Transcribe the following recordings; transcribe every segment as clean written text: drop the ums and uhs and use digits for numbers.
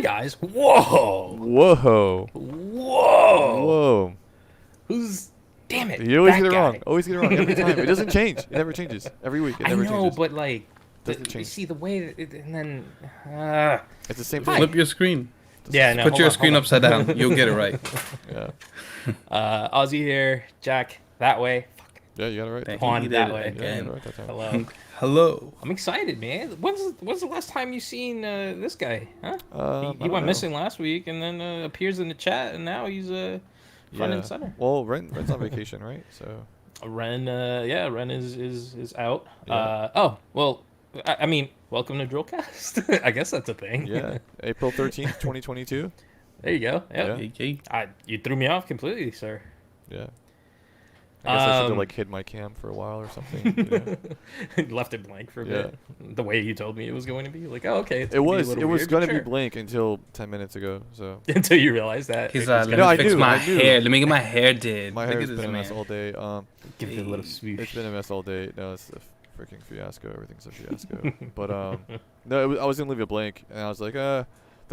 guys. Whoa. Whoa. Whoa. Whoa. Who's? Damn it. You always that get it guy. wrong. Always get it wrong every time. It doesn't change. It never changes. Every week. It I never know, changes. but like, Doesn't you change. see the way that it, and then. It's the same Hi. thing. Flip your screen. Yeah, no. Put hold your on, screen hold on. upside down. You'll get it right. Yeah. Ozzy here. Jack that way. Fuck. Yeah, you got it right. Thank Juan you. that Did it way. Yeah, you got again. it right that time. Hello. Hello. I'm excited, man. When's the last time you seen this guy? Huh? He I went don't know. missing last week, and then appears in the chat, and now he's front and center. Well, Ren's on vacation, right? So. Ren, Ren is out. Yeah. Oh, well, I mean, welcome to Drillcast. I guess that's a thing. Yeah. April 13th, 2022. There you go. Yep. Yeah. Okay. You threw me off completely, sir. Yeah. I guess I should have Um, like hid my cam for a while or something. You know? Left it blank for a Yeah. bit. The way you told me it was going to be. Like, oh, okay. It's It gonna be a was little weird, gonna sure. be blank until 10 minutes ago. So Until you realized that. He's it like, was let No, me I fix knew, my I knew. hair. Let me get my hair did. my Look hair at has this been a mess man. all day. Give it a little swoosh. It's been a mess all day. No, it's a freaking fiasco. Everything's a fiasco. But no, I was gonna leave it blank, and I was like, I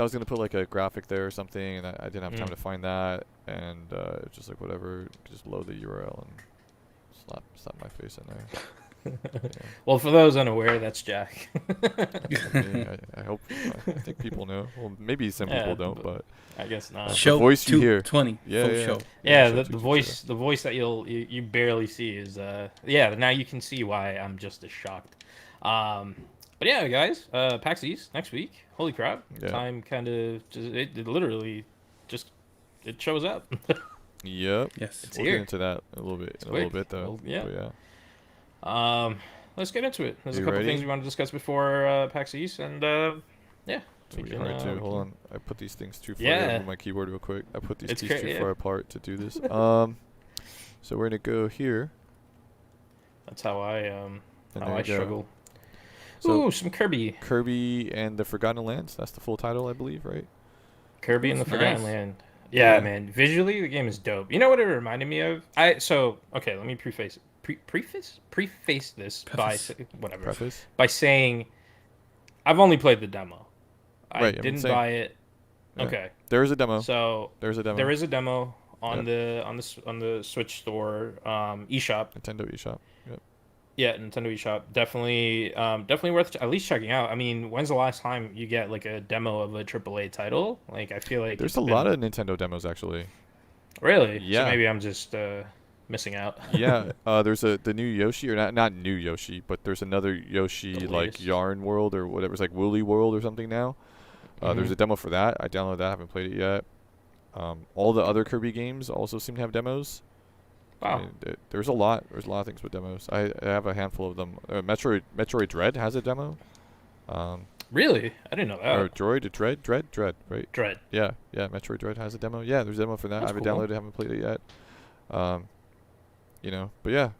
was gonna put like a graphic there or something, and I didn't have time to find that, and it's just like whatever, just load the URL and slap my face in there. Yeah. Well, for those unaware, that's Jack. I hope. I think people know. Well, maybe some people don't, but I guess not. Show voice you hear. 220. Yeah, Full yeah. show. Yeah, show the 220. the voice that you barely see is yeah. Now you can see why I'm just as shocked. But yeah, guys, PAX East next week. Holy crap! Yeah. Time kind of it literally just it shows up. Yep. Yes. It's We'll here. get into that a little bit It's in a little quick. bit though. Well, yeah. But yeah. Let's get into it. There's a You couple ready? things we want to discuss before PAX East, and yeah. It's gonna be hard too. Hold on. I put these things too far. Yeah. Move my keyboard real quick. I put these It's keys cra- too yeah. far apart to do this. So we're gonna go here. That's how I And how there I you go. struggle. So Ooh, some Kirby. Kirby and the Forgotten Lands. That's the full title, I believe, right? Kirby and the That's Forgotten nice. Land. Yeah, Yeah. man. Visually, the game is dope. You know what it reminded me of? Okay, let me preface this by Preface. whatever Preface. by saying I've only played the demo. I Right, I'm didn't saying- buy it. Yeah. Okay, There is a demo. so There's a demo. there is a demo on Yep. on the Switch store eShop. Nintendo eShop. Yep. Yeah, Nintendo eShop. Definitely worth at least checking out. I mean, when's the last time you get like a demo of a AAA title? Like, I feel like There's it's a been- lot of Nintendo demos actually. Really? Yeah. So maybe I'm just missing out. Yeah. There's the new Yoshi, or not new Yoshi, but there's another Yoshi The like latest. Yarn World or whatever. It's like Woolly World or something now. There's Mhm. a demo for that. I downloaded that. Haven't played it yet. All the other Kirby games also seem to have demos. I Wow. mean, there's a lot. There's a lot of things with demos. I have a handful of them. Metroid Dread has a demo. Really? I didn't know that. Or Dread, right? Dread. Yeah. Metroid Dread has a demo. Yeah, there's a demo for that. That's I haven't cool. downloaded it. Haven't played it yet. But yeah,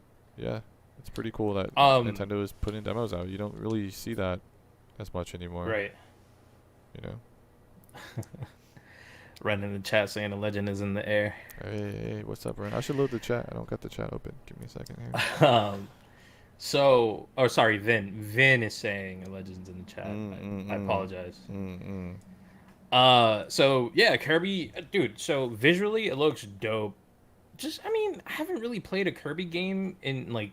it's pretty cool that Nintendo is putting demos out. You don't really see that as much anymore. Right. You know. Ren in the chat saying the legend is in the air. Hey, what's up, Ren? I should load the chat. I don't got the chat open. Give me a second here. Sorry, Vin. Vin is saying a legend's in the chat. I apologize. So yeah, Kirby, dude. So visually, it looks dope. I mean, I haven't really played a Kirby game in like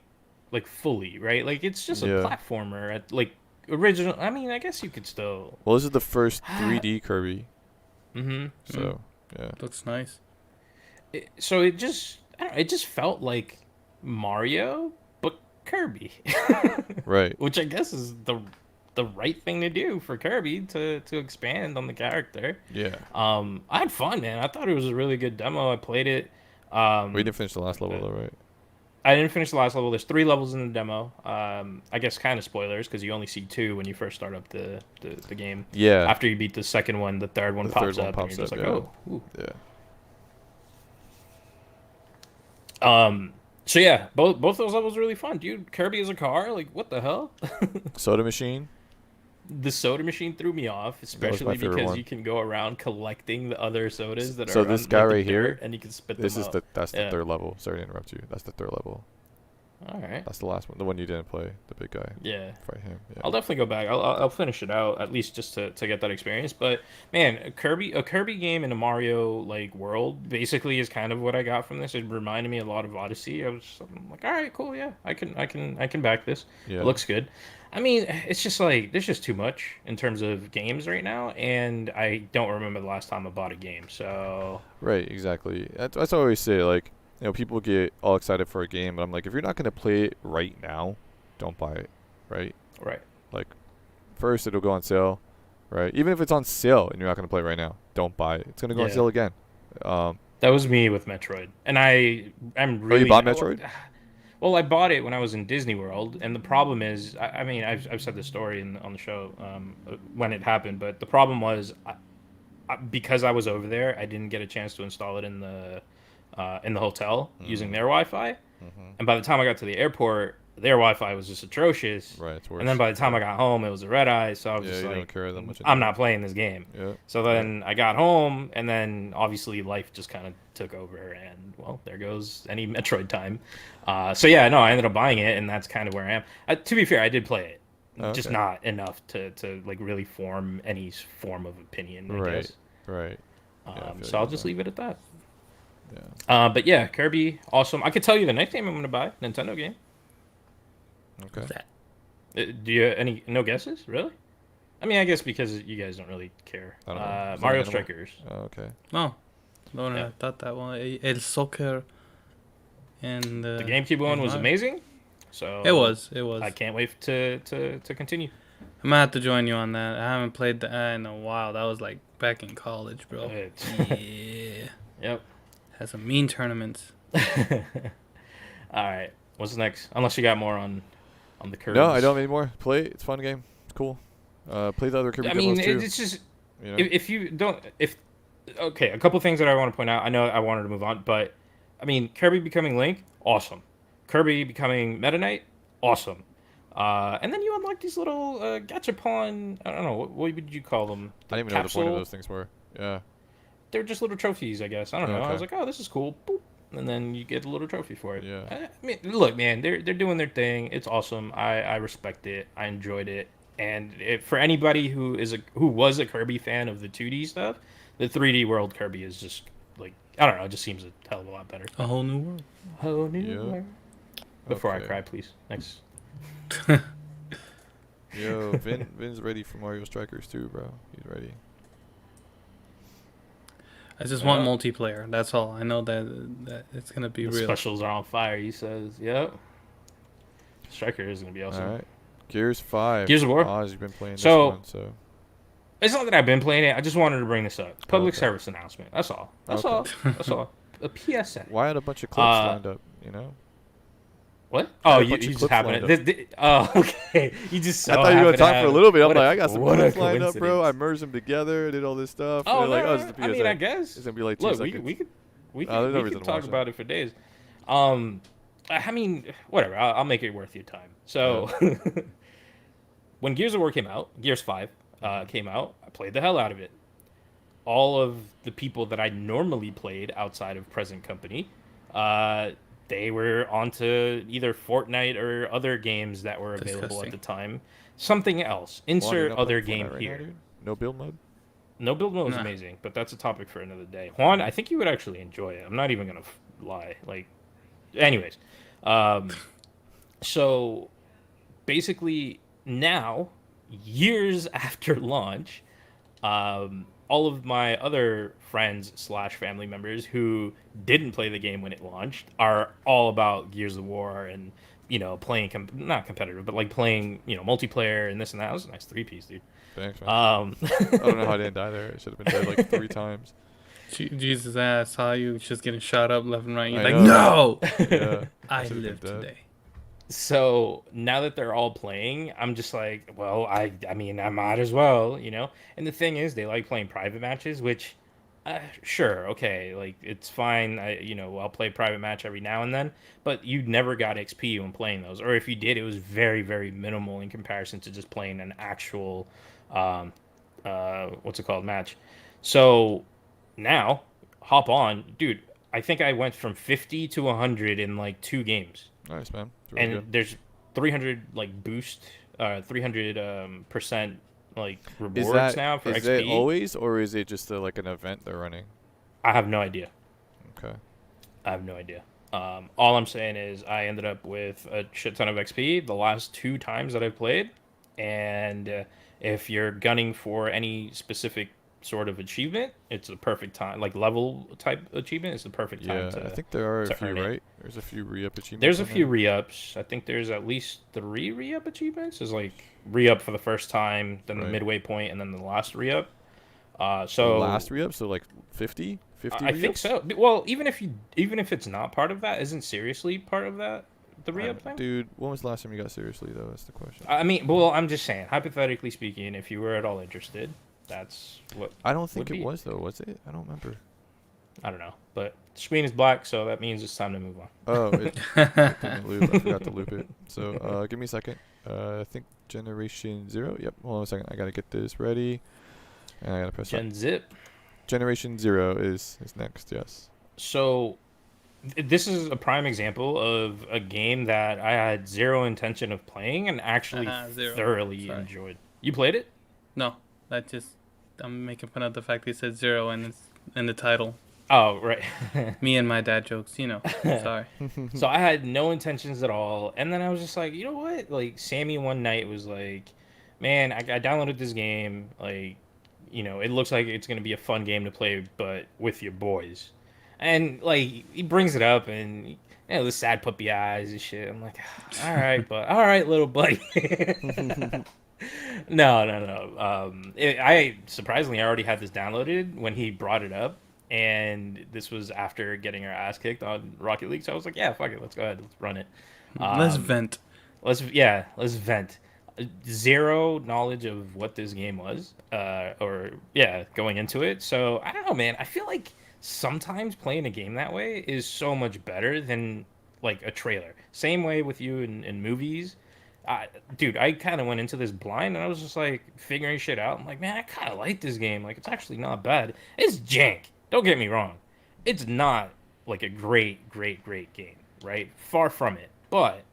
fully, right? Like it's just a Yeah. platformer at like original. I mean, I guess you could still. Well, this is the first 3D Kirby. Mm-hmm. So yeah. Looks nice. So it just, I don't know, it just felt like Mario, but Kirby. Right. Which I guess is the right thing to do for Kirby to expand on the character. Yeah. I had fun, man. I thought it was a really good demo. I played it. We didn't finish the last level though, right? I didn't finish the last level. There's 3 levels in the demo. I guess kind of spoilers because you only see 2 when you first start up the game. Yeah. After you beat the second one, the third one The pops third one up, pops and you're just up, like, yeah. oh. Ooh. Yeah. So yeah, both those levels are really fun, dude. Kirby is a car, like what the hell? Soda machine. The soda machine threw me off, especially favorite because one. you can go around collecting the other sodas that So are this on, guy like, the right here, dirt, and you can spit This them is out. that's the Yeah. third level. Sorry to interrupt you. That's the third level. All right. That's the last one, the one you didn't play, the big guy. Yeah. Fight him. Yeah. I'll definitely go back. I'll finish it out at least just to get that experience. But man, a Kirby game in a Mario like world basically is kind of what I got from this. It reminded me a lot of Odyssey. I'm like, all right, cool, yeah, I can back this. It Yeah. looks good. I mean, it's just like there's just too much in terms of games right now, and I don't remember the last time I bought a game. So Right. Exactly. That's what I always say. Like, people get all excited for a game, but I'm like, if you're not gonna play it right now, don't buy it. Right. right, Like, first it'll go on sale. Right. Even if it's on sale and you're not gonna play it right now, don't buy it. It's gonna go on yeah, sale again. Um. that was me with Metroid, and I'm Oh, you really bought Metroid? Well, I bought it when I was in Disney World, and the problem is, I mean, I've said this story on the show when it happened, but the problem was, because I was over there, I didn't get a chance to install it in the hotel using Mm. their Wi-Fi, Mhm. and by the time I got to the airport, their Wi-Fi was just atrocious, Right. It's and then worse. by the time Yeah. I got home, it was a red eye, so I was Yeah. just You don't like, care that much I'm anymore. not playing this game. Yeah. So Yeah. then I got home, and then obviously life just kind of took over, and well, there goes any Metroid time. So yeah, no, I ended up buying it, and that's kind of where I am. To be fair, I did play it, Oh, just okay. not enough to like really form any form of opinion, I Right. guess. Right. Yeah. I feel So you I'll on just that. leave it at that. Yeah. But yeah, Kirby, awesome. I could tell you the next game I'm gonna buy, Nintendo game. Okay. That. Do you any no guesses? Really? I mean, I guess because you guys don't really care. I don't know. Is that an Mario animal? Strikers. Oh, okay. No, no, no, Yeah, I thought that one. El Soccer and the GameCube one and was Mario. amazing. It So was. It I was. can't wait to continue. I'm gonna have to join you on that. I haven't played that in a while. That was like back in college, bro. Yeah. Yep. Had some mean tournaments. All right. What's next? Unless you got more on the No, I curves. don't anymore. Play it. It's a fun game. It's cool. Play the other Kirby I demos mean, too. it's just You know. if you don't if okay, a couple things that I want to point out. I know I wanted to move on, but I mean, Kirby becoming Link, awesome. Kirby becoming Meta Knight, awesome. And then you unlock these little gachapon. I don't know what would you call them? I The didn't even know what the point of capsule. those things were. Yeah. They're just little trophies, I guess. I don't know. I Okay. was like, oh, this is cool. Boop. And then you get a little trophy for it. Yeah. I mean, look, man, they're doing their thing. It's awesome. I respect it. I enjoyed it. And for anybody who was a Kirby fan of the 2D stuff, the 3D world Kirby is just like I don't know. It just seems a hell of a lot better. A whole new world. Whole new Yeah. world. Before I Okay. cry, please. Next. Yo, Vin's ready for Mario Strikers too, bro. He's ready. I just want Yeah. multiplayer. That's all. I know that it's gonna be The real. specials are on fire. He says, "Yep." Striker is gonna be awesome. All right. Gears 5. Gears of War. Oz, you've been playing So- this one, so. It's not that I've been playing it. I just wanted to bring this up. Public Okay. service announcement. That's all. That's Okay. all. That's all. A PSA. Why had a bunch of clips Uh, lined up, you know? What? I had Oh, a you bunch of just clips happen lined to. Oh, okay. You just. So I thought you were happen going to talk for a have- little bit. I'm what like, I got some what a clips lined up, bro. I coincidence. merged them together, did all this stuff. Oh, They're no, like, no, it's no. the I mean, PSA. I guess. It's going to be like 2 Look, seconds. we there's no could reason to talk watch it. about it for days. I mean, whatever. I'll make it worth your time. So, when Gears of War came out, Gears 5 came out, I played the hell out of it. All of the people that I normally played outside of present company, they were onto either Fortnite or other games that were available Disgusting. at the time. Something else. Juan, you're Insert not other playing game Fortnite right here. now, dude? No build mode? No build mode is Nah. amazing, but that's a topic for another day. Juan, I think you would actually enjoy it. I'm not even gonna lie. Like, anyways, um, so basically now, years after launch, all of my other friends slash family members who didn't play the game when it launched are all about Gears of War and playing not competitive, but like playing multiplayer and this and that. It was a nice 3-piece, dude. Thanks, man. I I don't know how I didn't die there. I should have been dead like 3 times. Jesus, I saw you just getting shot up left and right. You're I like, know. no, Yeah. I should've been live dead. today. So now that they're all playing, I'm just like, well, I mean, I might as well, you know. And the thing is, they like playing private matches, which, sure, okay, like it's fine. I'll play private match every now and then, but you never got XP when playing those, or if you did, it was very, very minimal in comparison to just playing an actual, what's it called, match. So now, hop on, dude. I think I went from 50 to 100 in like 2 games. Nice, man. It's really And good. there's 300 like boost, 300 percent like Is rewards that now for is it XP. always, or is it just like an event they're running? I have no idea. Okay. I have no idea. All I'm saying is I ended up with a shit ton of XP the last 2 times that I've played, and if you're gunning for any specific sort of achievement, it's the perfect time. Like level type achievement is the perfect time Yeah, I think there are a to few, earn it. right? There's a few re-up achievements There's a on few there. re-ups. I think there's at least 3 re-up achievements. There's like re-up for the first time, then the Right. midway point, and then the last re-up. The So last re-up, so like 50 I think re-ups? so. Well, even if it's not part of that, isn't seriously part of that the re-up thing? Dude, when was the last time you got seriously though? That's the question. I mean, well, I'm just saying, hypothetically speaking, if you were at all interested, that's what I don't would think it be. was though, was it? I don't remember. I don't know, but the screen is black, so that means it's time to move on. Oh, it didn't loop. I forgot to loop it. So, give me a second. I think Generation 0. Yep. Hold on a second. I gotta get this ready. And I gotta press Gen Zip. Generation 0 is next. Yes. So this is a prime example of a game that I had zero intention of playing and actually Zero. thoroughly Sorry. enjoyed. You played it? No, that just I'm making fun of the fact he said 0 and it's in the title. Oh, right. Me and my dad jokes, you know. Sorry. So I had no intentions at all, and then I was just like, you know what? Like Sammy one night was like, "Man, I downloaded this game. Like, it looks like it's gonna be a fun game to play, but with your boys." And like he brings it up, and the sad puppy eyes and shit. I'm like, all right, but all right, little buddy. No, no, no. I surprisingly I already had this downloaded when he brought it up, and this was after getting our ass kicked on Rocket League. So I was like, yeah, fuck it, let's go ahead, let's run it. Let's Um, vent. let's vent. Zero knowledge of what this game was, or yeah, going into it. So I don't know, man. I feel like sometimes playing a game that way is so much better than like a trailer. Same way with you in movies. Dude, I kind of went into this blind and I was just like figuring shit out. I'm like, man, I kind of like this game. Like, it's actually not bad. It's jank. Don't get me wrong. It's not like a great, great, great game, right? Far from it. But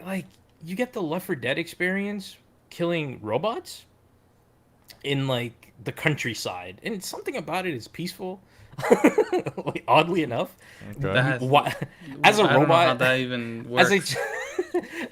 like, you get the Left 4 Dead experience killing robots in like the countryside, and something about it is peaceful. Like, oddly enough, Okay. That's why, as a I don't know how robot, that even as works.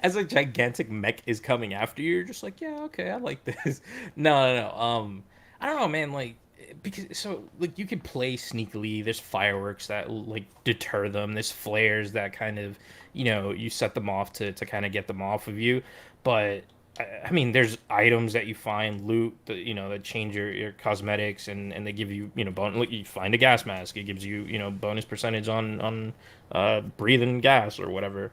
as a gigantic mech is coming after you, you're just like, yeah, okay, I like this. No, no, no. I don't know, man. Like, because so like you could play sneakily. There's fireworks that like deter them. There's flares that kind of you set them off to kind of get them off of you. But I mean, there's items that you find, loot that that change your cosmetics, and they give you like you find a gas mask, it gives you bonus percentage on breathing gas or whatever.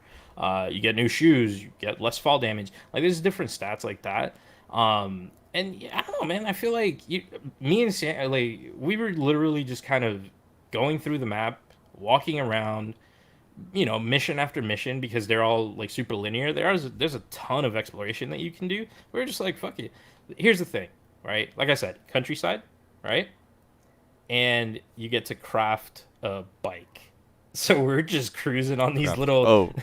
You get new shoes, you get less fall damage. Like there's different stats like that. And yeah, I don't know, man. I feel like me and Sam, like we were literally just kind of going through the map, walking around, mission after mission because they're all like super linear. There's a ton of exploration that you can do. We're just like, fuck it. Here's the thing, right? Like I said, countryside, right? And you get to craft a bike. So we're just cruising on these Craft. little Oh,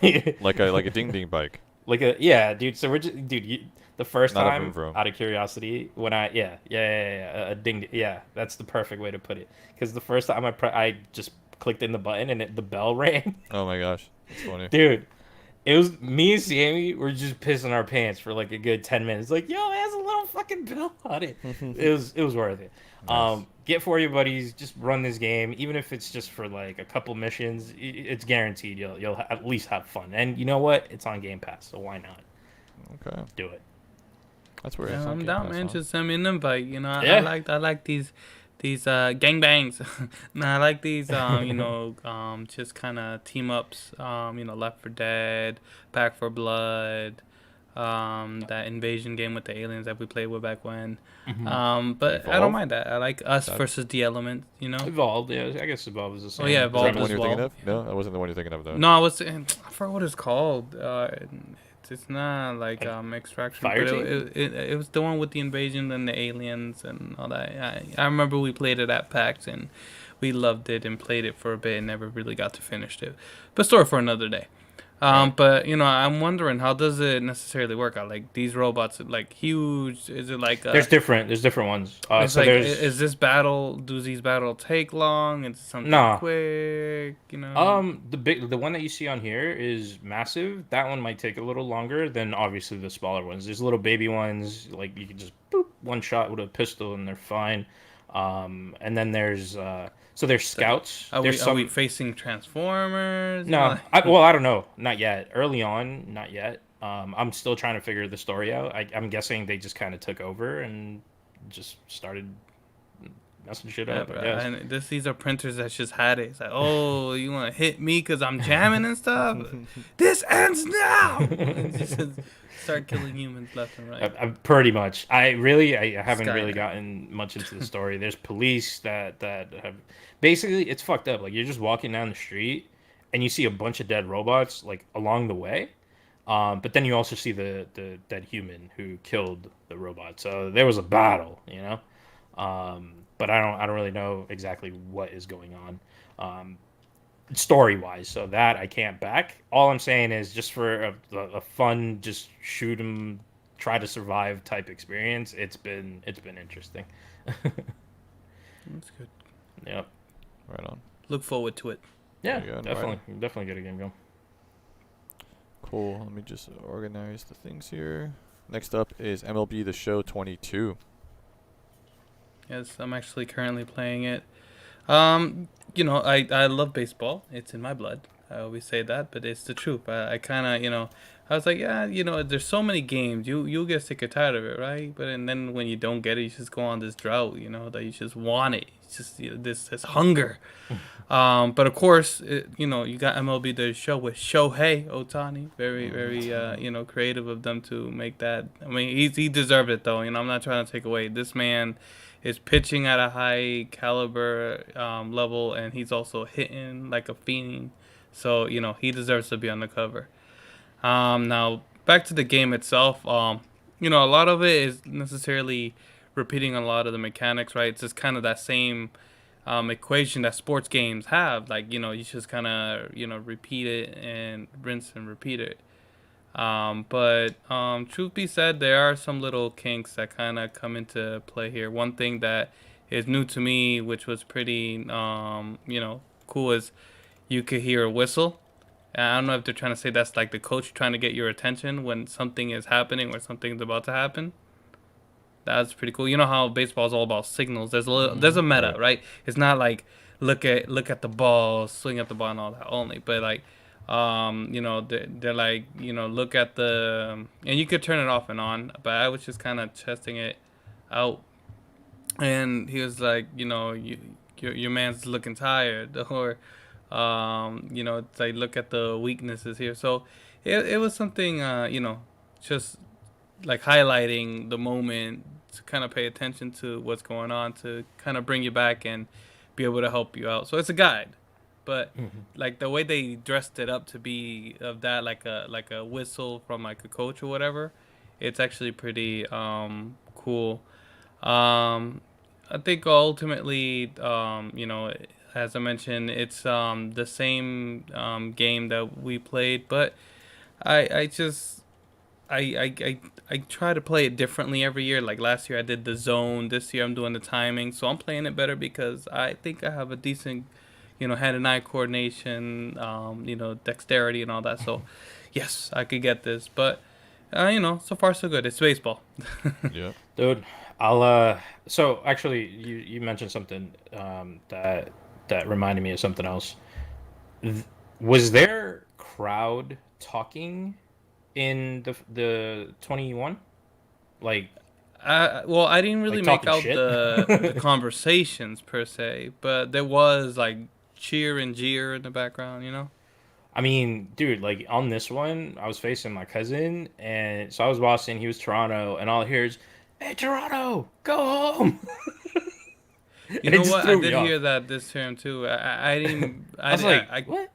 like a ding ding bike, like a yeah, dude. So we're just dude. The first not a vroom time, vroom. out of curiosity, when yeah, a ding, yeah, that's the perfect way to put it. Because the first time I just clicked in the button and the bell rang. Oh my gosh, that's funny. Dude, it was me and Sammy were just pissing our pants for like a good 10 minutes. Like, yo, it has a little fucking bell on it. It was worth it. Nice. Get for your buddies, just run this game, even if it's just for like a couple missions. It's guaranteed you'll at least have fun. And you know what? It's on Game Pass, so why not Okay, do it? that's where Yeah, it's on I'm Game down, Pass, man. huh? Just send me an invite. You know, Yeah. I like these gangbangs. Nah, I like these just kind of team ups. Left 4 Dead, Back for Blood, that invasion game with the aliens that we played with back when. But I don't Evolve? mind that. I like us That- versus the element. You know. Evolved, yeah. I guess Evolved is the same. Oh, yeah, Is that Evolve the one as you're well. thinking of? No, that wasn't the one you're thinking of though. No, I was. I forgot what it's called. It's not like extraction, Fire but Team? it was the one with the invasion and the aliens and all that. I remember we played it at PAX and we loved it and played it for a bit and never really got to finish it. But story for another day. right? But I'm wondering how does it necessarily work out? Like these robots, like huge. Is it like There's different ones. It's So like, is there's this battle? Do these battle take long? Is it something nah. quick? You know. The one that you see on here is massive. That one might take a little longer than obviously the smaller ones. There's little baby ones, like you can just boop one shot with a pistol and they're fine. And then there's It's like, scouts. are There's we some facing Transformers? no, Like, well I don't know, not yet. Early on, not yet. I'm still trying to figure the story out. I'm guessing they just kind of took over and just started messing shit yeah, up. I bro. guess. And these are printers that just had it. It's like, oh, you want to hit me because I'm jamming and stuff? This ends now. And just start killing humans left and right. I'm pretty much. I haven't really Skynet. gotten much into the story. There's police that have basically it's fucked up. Like you're just walking down the street and you see a bunch of dead robots like along the way. But then you also see the dead human who killed the robot. So there was a battle, you know. But I don't really know exactly what is going on. Story wise. So that I can't back. All I'm saying is just for a fun, just shoot 'em, try to survive type experience. It's been interesting. That's good. Yep. Right on. Look forward to it. Yeah, There you go, definitely get a game going. Cool. Let me just organize the things here. Next up is MLB The Show 22. Yes, I'm actually currently playing it. I love baseball. It's in my blood. I always say that, but it's the truth. I kind of, I was like, yeah, there's so many games. You'll get sick or tired of it, right? But and then when you don't get it, you just go on this drought. That you just want it. It's just this hunger. But of course, you got MLB The Show with Shohei Otani. Very, very, creative of them to make that. I mean, he deserved it though. I'm not trying to take away. This man is pitching at a high caliber level, and he's also hitting like a fiend. So he deserves to be on the cover. Now back to the game itself. A lot of it is necessarily repeating a lot of the mechanics, right? It's just kind of that same equation that sports games have. Like you just kind of repeat it and rinse and repeat it. But truth be said, there are some little kinks that kind of come into play here. One thing that is new to me, which was pretty, cool, is you could hear a whistle. And I don't know if they're trying to say that's like the coach trying to get your attention when something is happening or something's about to happen. That's pretty cool. You know how baseball is all about signals. There's a meta, Right. right? It's not like look at the ball, swing at the ball, and all that only. But like, they're like, look at the, and you could turn it off and on. But I was just kind of testing it out, and he was like, your man's looking tired, or, it's like look at the weaknesses here. So it was something, just like highlighting the moment to kind of pay attention to what's going on to kind of bring you back and be able to help you out. So it's a guide, but Mhm. like the way they dressed it up to be of that like a whistle from like a coach or whatever, it's actually pretty cool. I think ultimately, as I mentioned, it's the same game that we played, but I just I try to play it differently every year. Like last year I did the zone. This year I'm doing the timing. So I'm playing it better because I think I have a decent, hand and eye coordination, dexterity and all that. So yes, I could get this. But so far so good. It's baseball. Yep. Dude, I'll so actually you mentioned something that reminded me of something else. Th- was there crowd talking in the 21? Like Well, I didn't really like make talking out shit? the conversations per se, but there was like cheer and jeer in the background. I mean, dude, like on this one, I was facing my cousin, and so I was Boston, he was Toronto, and all I hear is, "Hey, Toronto, go home!" You And it know just what? I threw me did hear off. that this term too. I didn't. I was like, I "What?"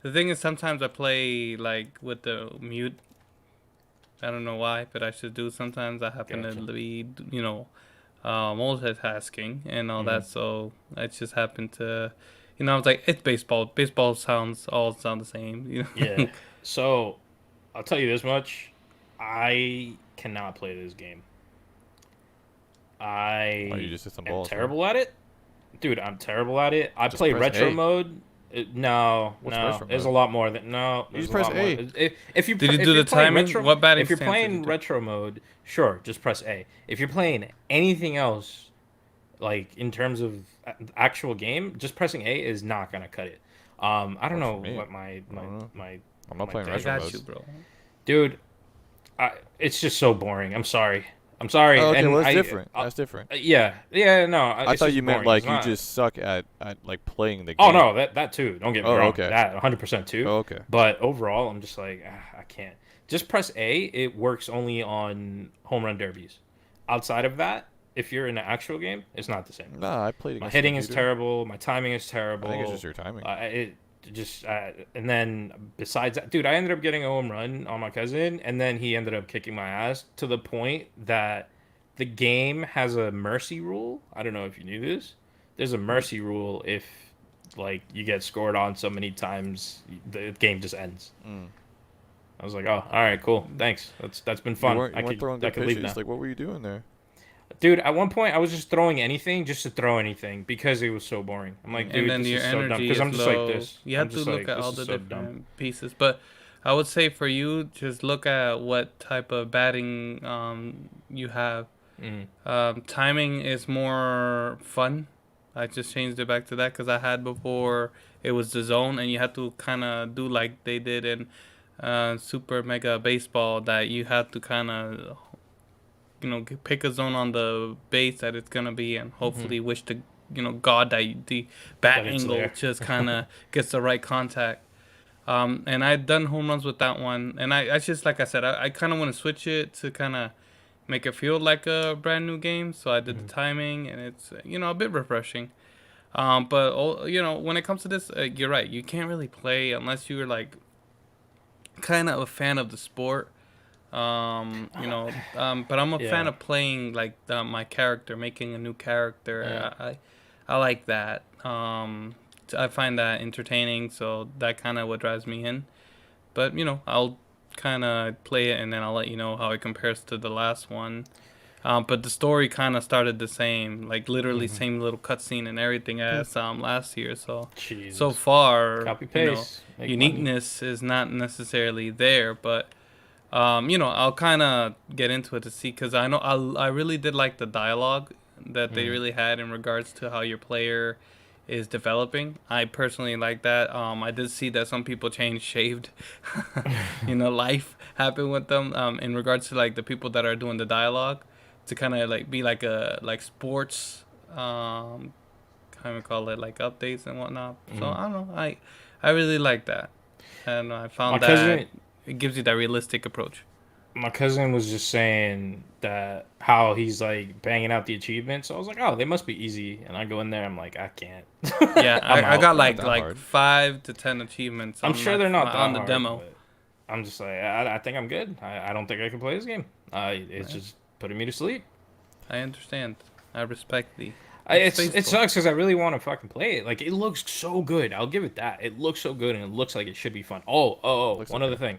The thing is, sometimes I play like with the mute. I don't know why, but I should do. Sometimes I happen Gotcha. to be, multitasking and all Hmm. that. So I just happened to, I was like, it's baseball. Baseball sounds all sound the same. Yeah. So, I'll tell you this much: I cannot play this game. Oh, you I just hit some am balls, huh? terrible at it, dude. I'm terrible at it. I Just play press retro A. mode. No, What's no. retro There's a mode? lot more than no. You There's just a press lot more. A. Did you If do you're the playing timing? retro, What batting if you're stance did you playing do? retro mode, sure, just press A. If you're playing anything else, like in terms of actual game, just pressing A is not gonna cut it. I don't Works for know me. what my I don't know. my I'm not my playing I thing retro got mode. you, is, bro. dude. It's just so boring. I'm sorry. I'm sorry, Oh, okay. and Well, that's different. That's different. yeah, yeah, no, I it's thought just you meant boring. It's like you not. just suck at like playing the Oh game. no, that too. Don't get me Oh, wrong. okay. That 100% too. Oh, okay. But overall, I'm just like I can't. Just press A. It works only on home run derbies. Outside of that, if you're in an actual game, it's not the same. Nah, I played My against the hitting is computer. terrible. My timing is I think it's just terrible. your timing. It just and then besides that, dude, I ended up getting a home run on my cousin, and then he ended up kicking my ass to the point that the game has a mercy rule. I don't know if you knew this. There's a mercy rule if like you get scored on so many times, the game just ends. Mm. I was like, oh, all right, cool, thrks. That's been You fun. weren't throwing I good could leave pitches. now. Like, what were you doing there? Dude, at one point I was just throwing anything just to throw anything because it was so boring. I'm like, And dude, then this your is so dumb. energy Because is I'm just like low. this. You I'm have to just look like, at this all is the so dumb. different pieces. But I would say for you, just look at what type of batting you have. Mm. Timing is more fun. I just changed it back to that because I had before it was the zone, and you had to kind of do like they did in Super Mega Baseball, that you have to kind of pick a zone on the base that it's gonna be, and Hmm. hopefully wish to God that the bat That it's angle there. just kind of gets the right contact. And I'd done home runs with that one, and I just, like I said, I kind of want to switch it to kind of make it feel like a brand new game. So I did the Hmm. timing, and it's a bit refreshing. But when it comes to this, you're right. You can't really play unless you're like kind of a fan of the sport. But I'm a fan Yeah. of playing like my character, making a new Yeah. character. I like that. I find that entertaining, so that kind of what drives me in. But I'll kind of play it, and then I'll let you know how it compares to the last one. But the story kind of started the same, like literally Hmm. same little cutscene and everything as last year. So Jesus. far, Copy paste. Make money. uniqueness is not necessarily there, but I'll kind of get into it to see, because I know I really did like the dialogue that they Mm. really had in regards to how your player is developing. I personally like that. I did see that some people changed shaved, life happened with them. In regards to like the people that are doing the dialogue, to kind of like be like a like sports, kind of call it like updates and whatnot. So Mm. I don't know. I really like that, and I My found that cousin, it gives you that realistic approach. my cousin was just saying that how he's like banging out the achievements. So I was like, oh, they must be easy. And I go in there, I'm like, I can't. Yeah, I'm I out. got They're not like that like hard. 5 to 10 achievements I'm on sure they're not that on the hard, demo. but I'm just like, I think I'm good. I don't think I can play this game. It's Right. just putting me to sleep. I understand. I respect thee. It's It faithful. sucks because I really want to fucking play it. Like it looks so good. I'll give it that. It looks so good and it looks like it should be fun. Looks One other okay. thing.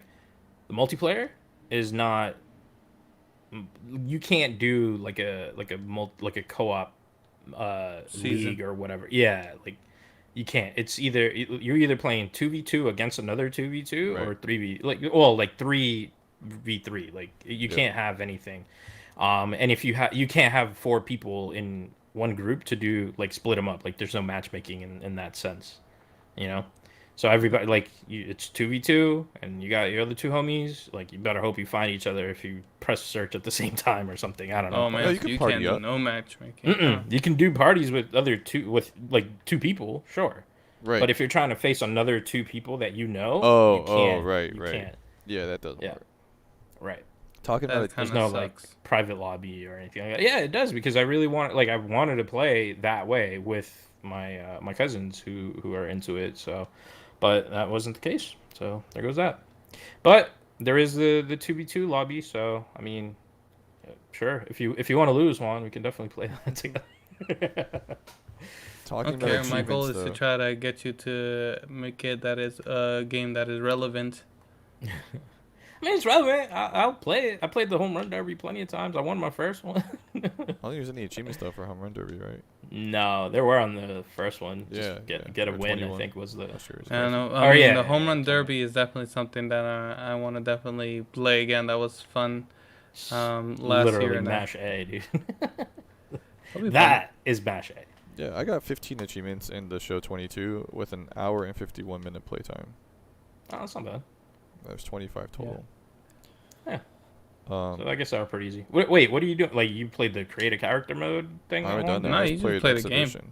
The multiplayer is not. You can't do like a co-op Season. league or whatever. Yeah, like you can't. It's either you're either playing 2v2 against another 2v2 Right. or 3v like 3v3. Like you Yep. can't have anything. And if you can't have four people in one group to do like split them up. Like there's no matchmaking in that sense, you know. So everybody it's 2v2 and you got your other two homies. Like you better hope you find each other if you press search at the same time or something. I don't know. Oh No, man, you so can you can't party do up. no matchmaking, huh? Mm-mm. You can do parties with like two people, sure. Right. But if you're trying to face another two people that you know, you Oh, can't. right, You right. can't. Yeah, that doesn't Yeah, work. right. Talking about That it. There's kind of no like sucks. private lobby or anything like that. Yeah, it does because I really I wanted to play that way with my cousins who are into it. So, but that wasn't the case. So there goes that. But there is the 2v2 lobby. So I mean, sure, if you want to lose one, we can definitely play that together. Talking about Okay, my goal achievements is to though. try to get you to make it that is a game that is relevant I mean, it's relevant. I'll play it. I played the home run derby plenty of times. I won my first one. I don't think there's any achievement stuff for home run derby, right? No, there were on the first one. Yeah, Just yeah. get a Or win, I 21. think was the. Last year's. I don't know. Oh I mean, yeah, the home yeah, run 20. derby is definitely something that I want to definitely play again. That was fun last Literally year. And mash A, dude. that'll be fun. That is mash A. Yeah, I got 15 achievements in the show 22 with an hour and 51-minute playtime. Oh, that's not bad. There's 25 total. Yeah. Um, So I guess that were pretty easy. Wait, what are you doing? Like you played the create a character mode thing? I haven't that done that. one? No, I you just just played played a game. exhibition.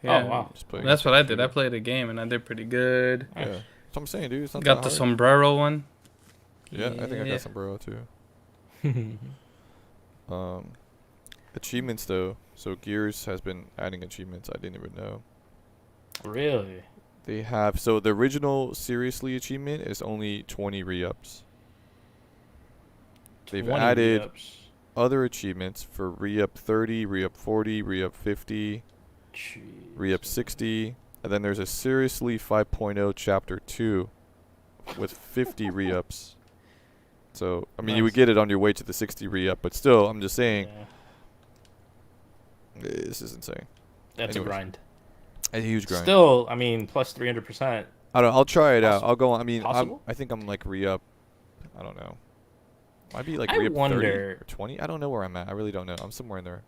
Yeah. Oh wow. Just playing That's what I did. I exhibition. played a game and I did pretty good. Nice. Yeah. That's what I'm saying, dude. It's not Got that the hard. sombrero one. Yeah, I think I Yeah. got sombrero too. Achievements though. So Gears has been adding achievements I didn't even know. Really? They have so the original seriously achievement is only 20 re-ups. They've 20 added re-ups. other achievements for re-up 30, re-up 40, re-up 50, Jeez. re-up 60, and then there's a seriously 5.0 chapter 2 with 50 re-ups. So, I mean, you would Nice. get it on your way to the 60 re-up, but still, I'm just saying, Yeah. this is insane. That's Anyways. a grind. A huge grind. Still, I mean, plus 300%. I don't. I'll try it out. Possible. I'll go on. I mean, Possible? I think I'm like re-up. I don't know. Might be like I re-up 30 wonder- or 20. I don't know where I'm at. I really don't know. I'm somewhere in there.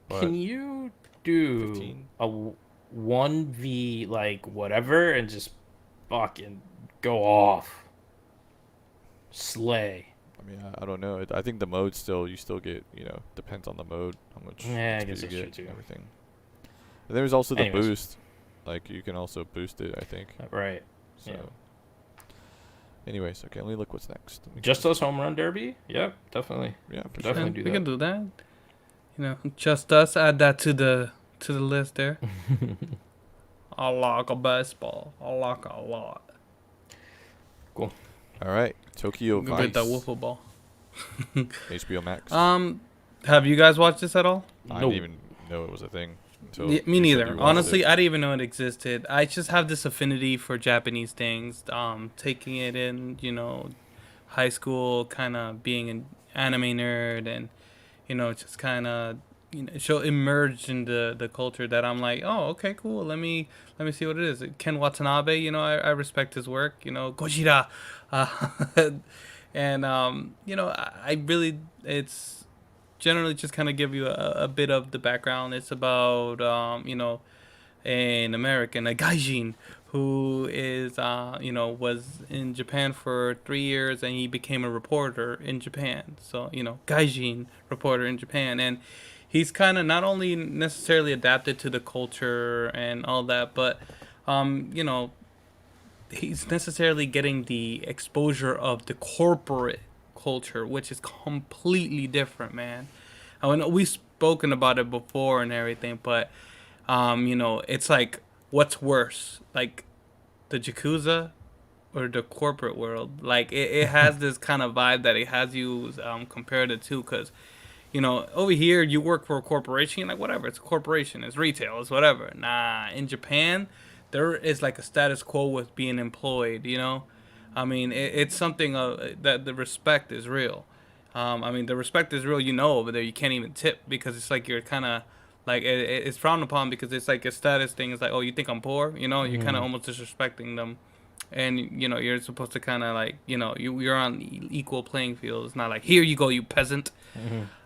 But Can you do 15? a 1v like whatever and just fucking go off? Slay. I mean, I don't know. I think the mode still, you still get, depends on the mode, how much Yeah, I XP guess you that's true get too. and everything. And there's also the Anyways. boost. Like, you can also boost it, I think. Right. So, Yeah. anyways, okay, let me look what's next. Let me Just check. Us home run derby? Yep, definitely. Yeah, for Definitely sure. do we that. can do that. You know, just us. Add that to the list there. I like a baseball. I like a lot. All right, Tokyo Go get that Vice, wiffle ball. HBO Max. Have you guys watched this at all? I No. didn't even know it was a thing. Until Me you said neither. you watched Honestly, it. I didn't even know it existed. I just have this affinity for Japanese things. Taking it in, high school, kind of being an anime nerd, and just kind of so immersed in the culture that I'm like, oh, okay, cool. Let me see what it is. Ken Watanabe, I respect his work. Gojira, and I really it's generally just kind of give you a bit of the background. It's about an American, a gaijin, who is was in Japan for 3 years, and he became a reporter in Japan. So gaijin reporter in Japan, and he's kind of not only necessarily adapted to the culture and all that, but he's necessarily getting the exposure of the corporate culture, which is completely different, man. I know we've spoken about it before and everything, but it's like, what's worse, like the Yakuza or the corporate world? Like it has this kind of vibe that it has you compared it to, because over here you work for a corporation, like whatever, it's a corporation, it's retail, it's whatever. Nah, in Japan, there is like a status quo with being employed. I mean, it's something that the respect is real. I mean, the respect is real. Over there, you can't even tip, because it's like you're kind of like it's frowned upon, because it's like a status thing. It's like, oh, you think I'm poor? You're kind of almost disrespecting them, and you're supposed to kind of like you're on equal playing field. It's not like, here you go, you peasant.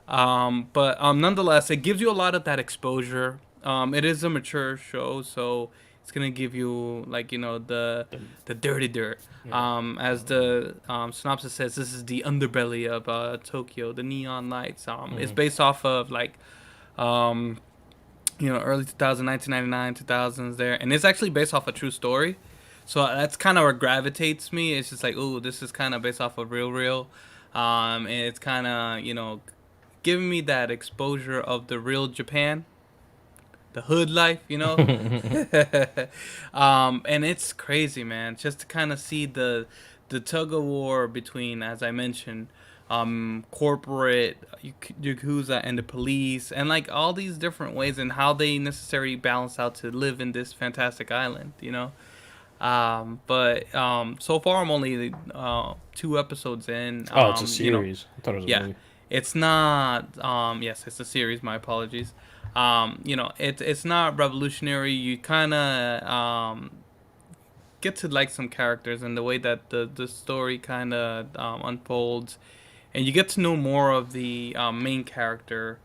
But nonetheless, it gives you a lot of that exposure. It is a mature show, so it's gonna give you like the dirty dirt. As the synopsis says, this is the underbelly of Tokyo, the neon lights. It's based off of like early 2000, 1999, 2000s there, and it's actually based off a true story. So that's kind of what gravitates me. It's just like, oh, this is kind of based off of real, and it's kind of giving me that exposure of the real Japan, the hood life, and it's crazy, man. Just to kind of see the tug of war between, as I mentioned, corporate Yakuza and the police, and like all these different ways and how they necessarily balance out to live in this fantastic island. But so far I'm only 2 episodes in. Oh, it's a series. I thought it was a Yeah, movie. it's not. Yes, it's a series. My apologies. It's not revolutionary. You kind of get to like some characters and the way that the story kind of unfolds, and you get to know more of the main character,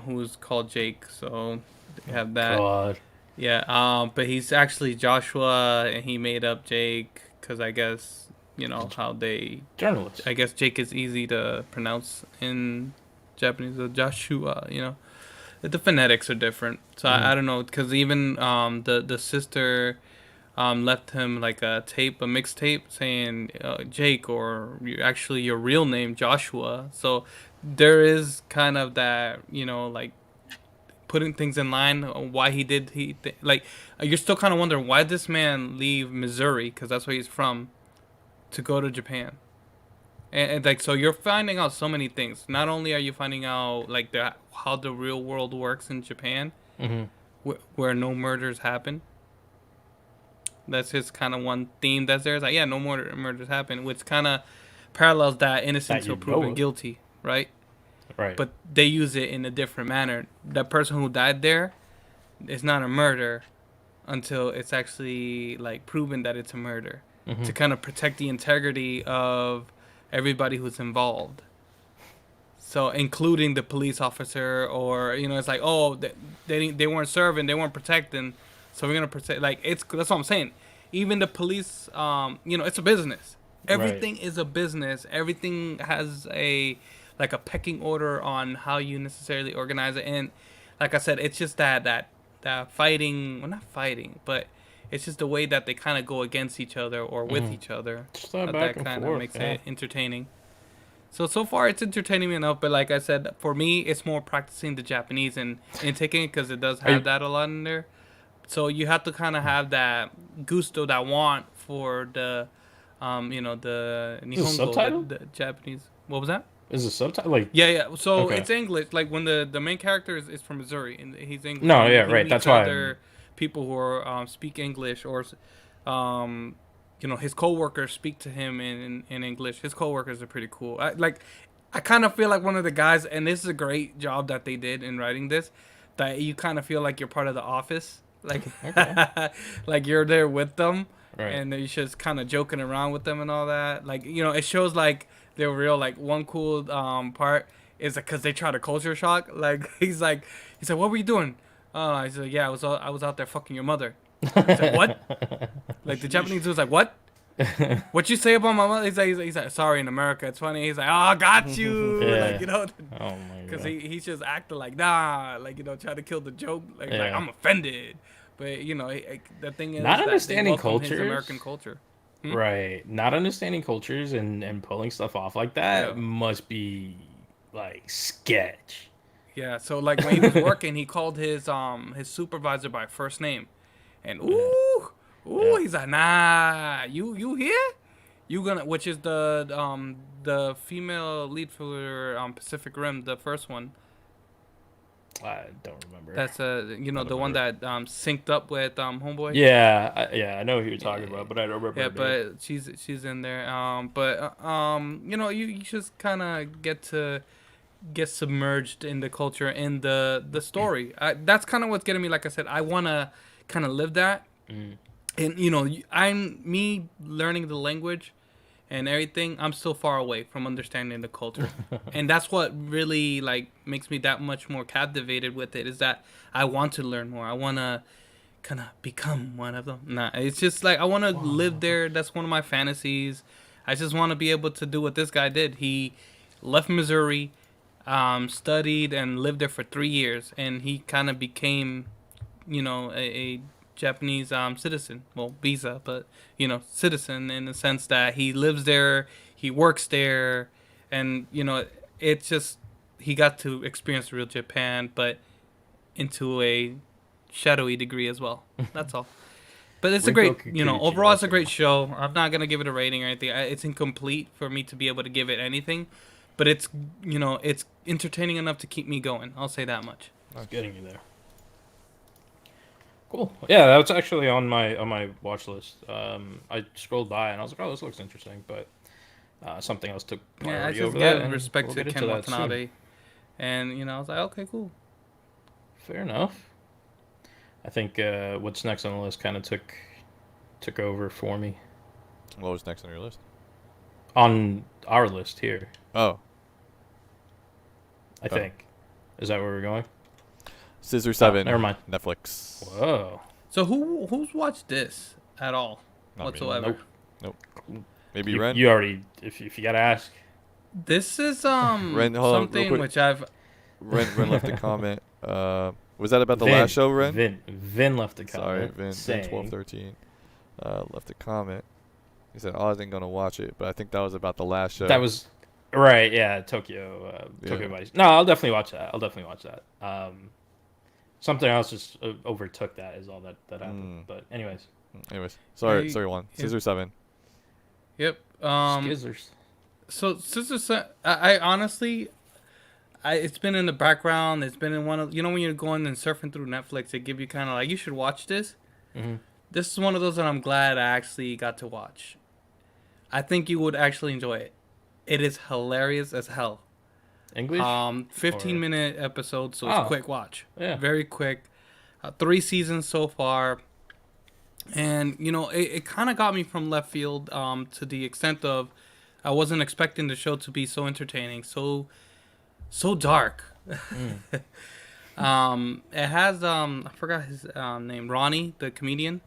who's called Jake. So you Oh have that. God. Yeah. But he's actually Joshua, and he made up Jake because I guess how they. Journalist. I guess Jake is easy to pronounce in Japanese. So Joshua, the phonetics are different. So I don't know because even the sister left him like a tape, a mixtape saying Jake or actually your real name Joshua. So there is kind of that like putting things in line on why he did like you're still kind of wondering why this man leave Missouri because that's where he's from to go to Japan. And like so you're finding out so many things. Not only are you finding out like how the real world works in Japan, Mm-hmm. where no murders happen. That's his kind of one theme that's there. It's like, yeah, no more murders happen, which kind of parallels that innocent That till you know proven of. guilty, right? Right. But they use it in a different manner. That person who died there is not a murder until it's actually like proven that it's a murder Mm-hmm. to kind of protect the integrity of everybody who's involved. So including the police officer, or it's like, oh, they weren't serving, they weren't protecting, so we're gonna protect. Like that's what I'm saying. Even the police, it's a business. Right. Everything is a business. Everything has a pecking order on how you necessarily organize it. And like I said, it's just that fighting. Well, not fighting, but it's just the way that they kind of go against each other or with Mm-hmm. each other. Just that back That and kind of forth. makes Yeah. it entertaining. So far it's entertaining me enough, but like I said, for me it's more practicing the Japanese and taking it because it does Are have you that a lot in there. So you have to kind of have that gusto, that want for the is it Nihongo, subtitle? the Japanese. What was that? Is it subtitle? Like Yeah, yeah. So okay. it's English. Like when the main character is from Missouri and he's English, No, and yeah, he right. meets That's why I'm other people who are speak English, or um, his coworkers speak to him in English. His coworkers are pretty cool. I kind of feel like one of the guys, and this is a great job that they did in writing this. That you kind of feel like you're part of the office, like okay. like you're there with them, Right. and you're just kind of joking around with them and all that. Like it shows like they're real. Like one cool part is because they try to culture shock. Like he's like, what were you doing? I said, yeah, I was out there fucking your mother. He's like, what? Like the Japanese dude's like, what? What you say about my mother? He's like, sorry, in America it's funny. He's like, oh, got you. Like Yeah. Oh my because god. he's just acting like nah, like trying to kill the joke. Like Yeah. I'm offended, but the thing is Not that they understanding welcome his cultures. American culture. Hmm? Right. Not understanding cultures and pulling stuff off like that Yeah. must be like sketch. Yeah, so like when he was working, he called his supervisor by first name, and Yeah. ooh, Yeah. he's like, nah, you here? You gonna, which is the female lead for Pacific Rim, the first one. I don't remember. That's I the don't one remember. that synced up with Homeboy. Yeah, I know who you're talking Yeah, about, but I don't remember yeah, her name. but she's in there. You just kind of get submerged in the culture and the story. That's kind of what's getting me. Like I said, I wanna kind of live that, Mm. and I'm me learning the language and everything. I'm still far away from understanding the culture, and that's what really like makes me that much more captivated with it. Is that I want to learn more. I wanna kind of become one of them. Nah, it's just like I want to live there. That's one of my fantasies. I just want to be able to do what this guy did. He left Missouri, studied and lived there for 3 years, and he kind of became, a Japanese citizen. Well, visa, but citizen in the sense that he lives there, he works there, and it's just he got to experience real Japan, but into a shadowy degree as well. That's all. But it's a Rinko great, Kikuchi, overall it's that's a her name. great show. I'm not gonna give it a rating or anything. It's incomplete for me to be able to give it anything, but it's entertaining enough to keep me going. I'll say that much. It's getting you there. Cool. Yeah, that was actually on my watch list. I scrolled by and I was like, oh, this looks interesting, but something else took Yeah, I priority just over that, give and respect we'll to get into Ken that soon. Watanabe, and I was like, okay, cool. Fair enough. I think what's next on the list kind of took over for me What was next on your list? on our list here. Oh, I oh, think is that where we're going? Scissor Oh, 7, never mind. Netflix. Whoa. So who's watched this at all, Not me. whatsoever? Nope. Nope. Maybe You Ren. you already if you gotta ask. This is Ren, hold on, real something quick. which I've Ren left a comment. Was that about the last Vin show, Ren? Vin left a Sorry, comment Vin twelve saying thirteen left a comment. He said, "Oh, I wasn't gonna watch it, but I think that was about the last show." that was right. Yeah, Tokyo Yeah. Vice. No, I'll definitely watch that. I'll definitely watch that. Something else just overtook that is all that happened. Mm. But anyways, Anyways, I, sorry, Juan. yep, Scissor 7. yep. Skizzers. So I honestly, it's been in the background. It's been in one of when you're going and surfing through Netflix, they give you kind of like you should watch this. Hmm. This is one of those that I'm glad I actually got to watch. I think you would actually enjoy it. It is hilarious as hell. English 15 or minute episode, so it's oh quick watch. yeah. Very quick. 3 seasons so far. And it kind of got me from left field to the extent of I wasn't expecting the show to be so entertaining, so dark. Mm. It has I forgot his name, Ronnie, the comedian.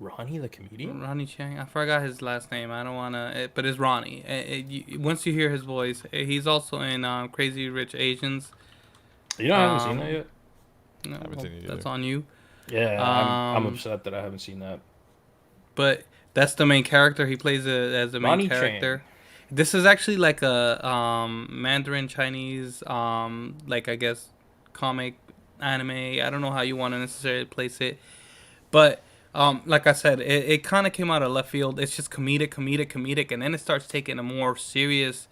Ronnie the comedian. Ronnie Chang. I forgot his last name. I don't wanna, but it's Ronnie. Once you hear his voice, he's also in Crazy Rich Asians. You know I haven't seen that Um, yet. no, I haven't well, seen it that's either. on you. Yeah, I'm Um, upset that I haven't seen that. but that's the main character. He plays as the main Ronnie Chang. character. This is actually like a Mandarin Chinese like I guess comic anime. I don't know how you want to necessarily place it, but like I said, it kind of came out of left field. It's just comedic, and then it starts taking a more serious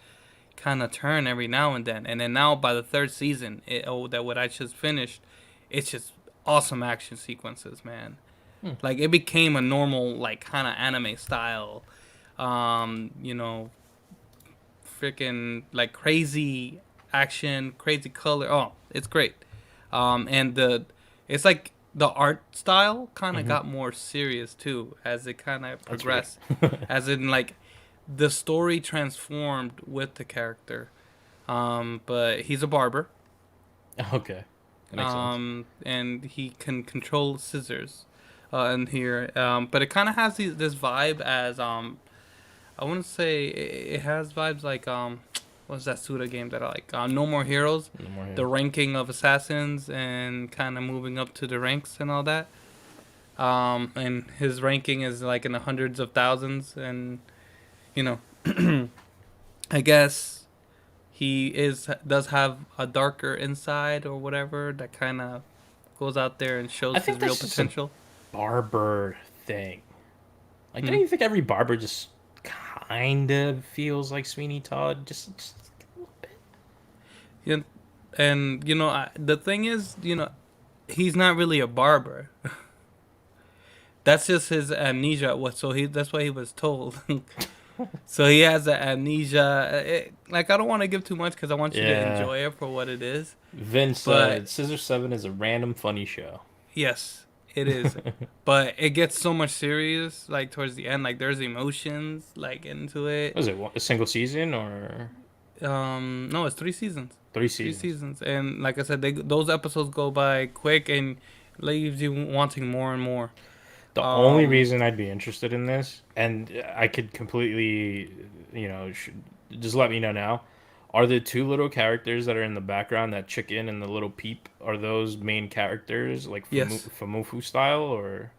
kind of turn every now and then. And then now by the third season, that what I just finished, it's just awesome action sequences, man. Hmm. Like it became a normal like kind of anime style, you know, freaking like crazy action, crazy color. Oh, it's great. And it's like the art style kind of Hmm. got more serious too as it kind of That's weird. progressed, as in like the story transformed with the character. But he's a barber, Okay, makes sense. and he can control scissors, in here. But it kind of has this vibe as I wouldn't say it has vibes like what's that Suda game that I like? No More Heroes, No more the here. ranking of assassins and kind of moving up to the ranks and all that. And his ranking is like in the hundreds of thousands, and you know, I guess does have a darker inside or whatever that kind of goes out there and I shows his think real that's just a potential. barber thing. Like, Hmm. don't you think every barber just kind of feels like Sweeney Todd? Just a little bit. Yeah, and the thing is, he's not really a barber. That's just his amnesia. What? So that's what he was told. So he has the amnesia. Like I don't want to give too much because I want you to Yeah. enjoy it for what it is. Vince But said Scissor 7 is a random funny show. yes, it is. But it gets so much serious. Like towards the end, like there's emotions like into it. Was it a single season or No, it's 3 seasons. three Three seasons? seasons, and like I said, those episodes go by quick and leaves you wanting more and more. The only Um, reason I'd be interested in this, and I could completely, just let me know now, are the two little characters that are in the background, that chicken and the little peep, are those main characters, like yes. Famufu style or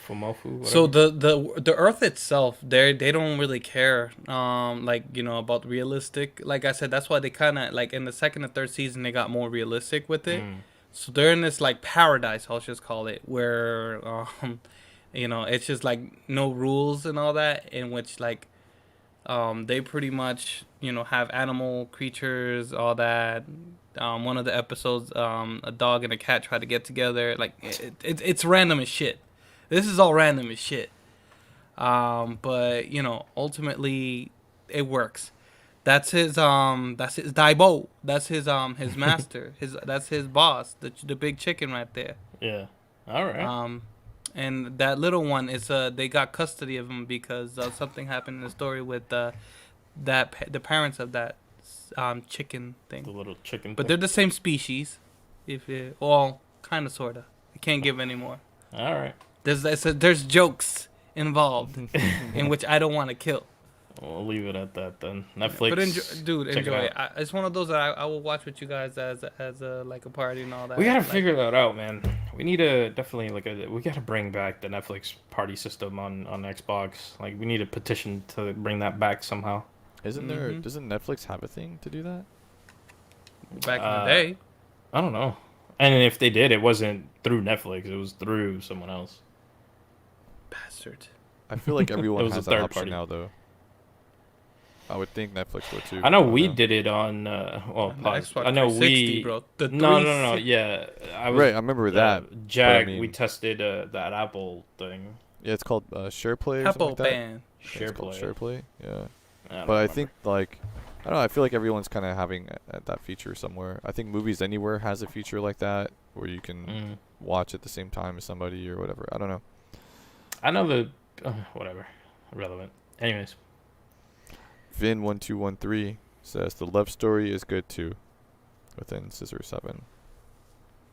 Fumofu, So whatever? the Earth itself, they don't really care, like about realistic. Like I said, that's why they kind of like in the second and third season they got more realistic with it. Mm, So they're in this like paradise, I'll just call it, where it's just like no rules and all that, in which like they pretty much have animal creatures, all that. One of the episodes, a dog and a cat try to get together. Like it's random as shit. This is all random as shit. But you know, ultimately, it works. That's his Daibo. That's his master. That's his boss. The big chicken right there. Yeah. All right. And that little one is they got custody of him because something happened in the story with the parents of that chicken The thing. little chicken. But thing. they're the same species, if it, well, kind of sorta. I can't give any more. All right. There's jokes involved in which I don't want to kill. We'll leave it at that then. Netflix. But dude, check enjoy it it. It's one of those that I will watch with you guys as a like a party and all that. We gotta like, figure that out, man. We need to definitely we gotta bring back the Netflix party system on Xbox. Like we need a petition to bring that back somehow. Isn't there? Doesn't Netflix have a thing to do that? back in the day. I don't know. And if they did, it wasn't through Netflix. It was through someone else. Bastard. I feel like everyone was a has that third option party. now, though. I would think Netflix would too. I know don't we know. did it on. Well, On the pause. Xbox I know 360, we. bro. The No. 360. Yeah, I was. Right, I remember that. but Jag, I mean, we tested that Apple thing. yeah, it's called SharePlay or Apple something like that. ban. It's called SharePlay. SharePlay. Yeah. don't But I remember. think like I don't know. I feel like everyone's kind of having that feature somewhere. I think Movies Anywhere has a feature like that where you can watch at the same time as somebody or whatever. I don't know. I know the. Whatever. Irrelevant. Anyways. Vin1213 says the love story is good too, within Scissor 7,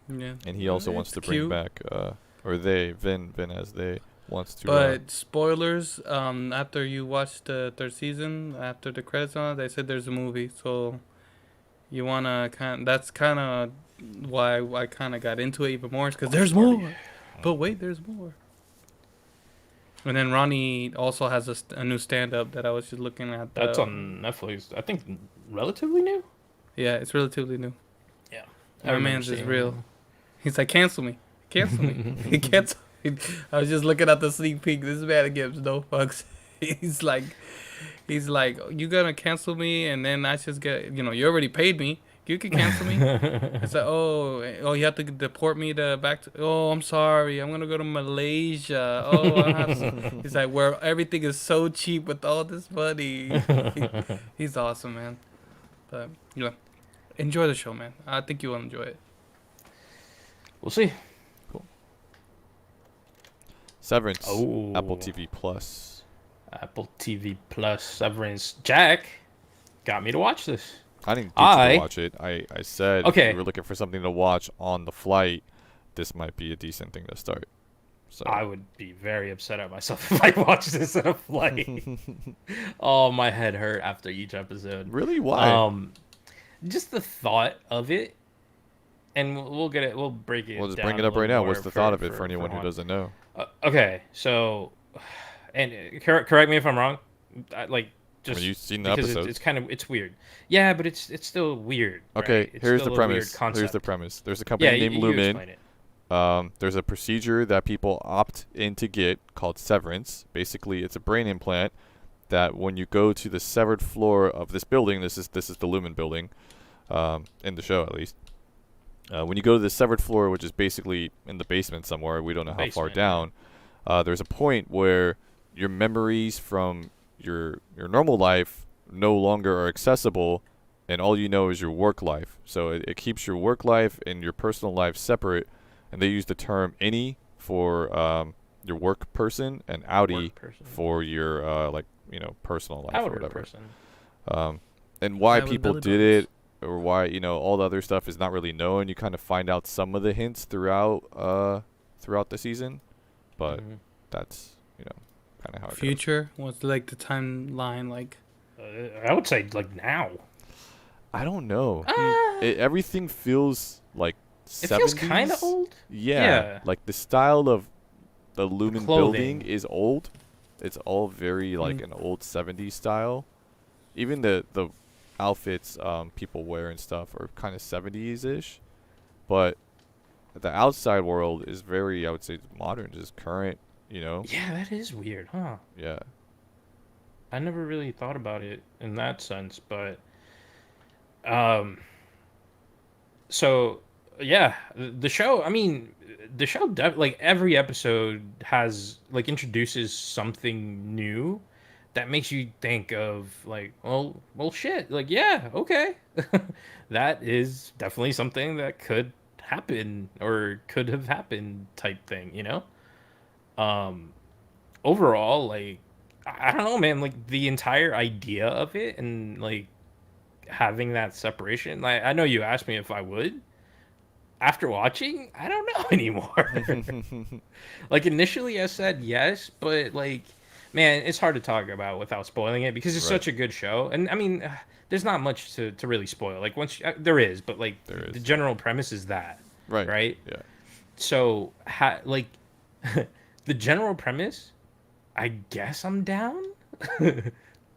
Yeah. and he also It's wants to bring cute. back or Vin as they wants to. But spoilers, after you watch the third season, after the credits on, they said there's a movie, so you wanna that's kind of why I kind of got into it even more, because there's more. But wait, there's more. And then Ronnie also has a new stand-up that I was just looking at. That's on Netflix. I think relatively new. Yeah, it's relatively new. Yeah. My man's is real. He's like, cancel me. Cancel me. He cancel me. I was just looking at the sneak peek. This man gives no fucks. He's like, you gonna cancel me, and then I just get, you already paid me. You can cancel me. It's like, oh, you have to deport me back to. Oh, I'm sorry. I'm gonna go to Malaysia. Oh, I have some. He's like, where everything is so cheap with all this money. He's awesome, man. But enjoy the show, man. I think you will enjoy it. We'll see. Severance. Oh. Apple TV Plus. Apple TV Plus Severance. Jack got me to watch this. I didn't get you to watch it. I said Okay. if you were looking for something to watch on the flight, this might be a decent thing to start. So I would be very upset at myself if I watched this on a flight. Oh, my head hurt after each episode. Really? Why? Just the thought of it, and we'll get it. We'll break it. We'll just down bring it a up right little now. What's more the thought of it for anyone who Juan. doesn't know? Okay, so, and correct me if I'm wrong. Just You've seen the because episodes. it's weird. Yeah, but it's still weird. Okay, right? It's here's the still a weird premise. Here's the concept. premise. There's a company Yeah, named you Lumen. explain it. There's a procedure that people opt in to get called severance. Basically, it's a brain implant that when you go to the severed floor of this building, this is the Lumen building, in the show at least. When you go to the severed floor, which is basically in the basement somewhere, we don't know how far Basement, down. There's a point where your memories from your normal life no longer are accessible, and all you know is your work life. So it keeps your work life and your personal life separate, and they use the term "any" for your work person and "outie" Work person. for your personal life or Outer whatever. person. And why That was people Billy did Bones. it, or why all the other stuff is not really known. You kind of find out some of the hints throughout the season, but Mhm. that's kind of how it goes. Future? What's like the timeline like? I would say like now. I don't know. Ah. Everything feels like It feels 70s. kind of old. Yeah, Yeah. like the style of the Lumen clothing. building is old. It's all very like an old 70s style. Even the outfits people wear and stuff are kind of 70s ish, but the outside world is very, I would say, modern, just current. Yeah, that is weird, huh? Yeah. I never really thought about it in that sense, but So yeah, the show. I mean, the show like every episode has like introduces something new that makes you think of like, well, shit. Like, yeah, okay, that is definitely something that could happen or could have happened type thing. Um, overall, like, I don't know, man. Like the entire idea of it and like having that separation. Like, I know you asked me if I would after watching, I don't know anymore. Like initially I said yes, but like man, it's hard to talk about without spoiling it because it's Right. such a good show. And I mean, there's not much to really spoil. Like there is, but like There the is. general premise is that, Right. right? Yeah. So like the general premise, I guess I'm down,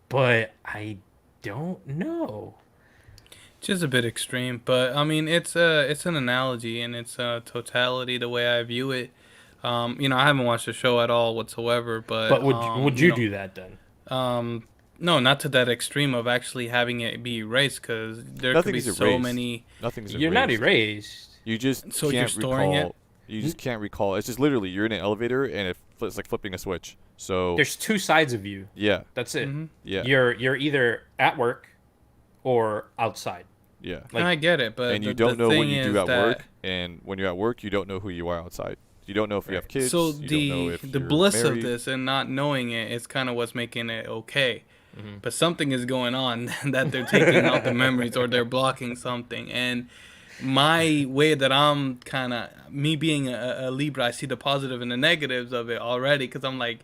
but I don't know. Just a bit extreme, but I mean it's an analogy and it's a totality the way I view it. I haven't watched the show at all whatsoever, but But would you do that then? um, no, not to that extreme of actually having it be erased, because there could Nothing be is so erased. many. Nothing's You're not erased. erased. You just So you're can't storing it. recall. You just can't recall. It's just literally you're in an elevator and it's like flipping a switch. So There's two sides of you. yeah, That's it. Hmm. yeah, You're either at work or outside. yeah. Like I get it, but And you the don't know what thing you is do at that work, and when you're at work, you don't know who you are outside. You don't know if you have Right. kids. so You don't know the if the you're bliss of married. this and not knowing it is kind of what's making it okay. Mhm. But something is going on that they're taking out the memories or they're blocking something. And my way that I'm kind of me being a Libra, I see the positive and the negatives of it already because I'm like,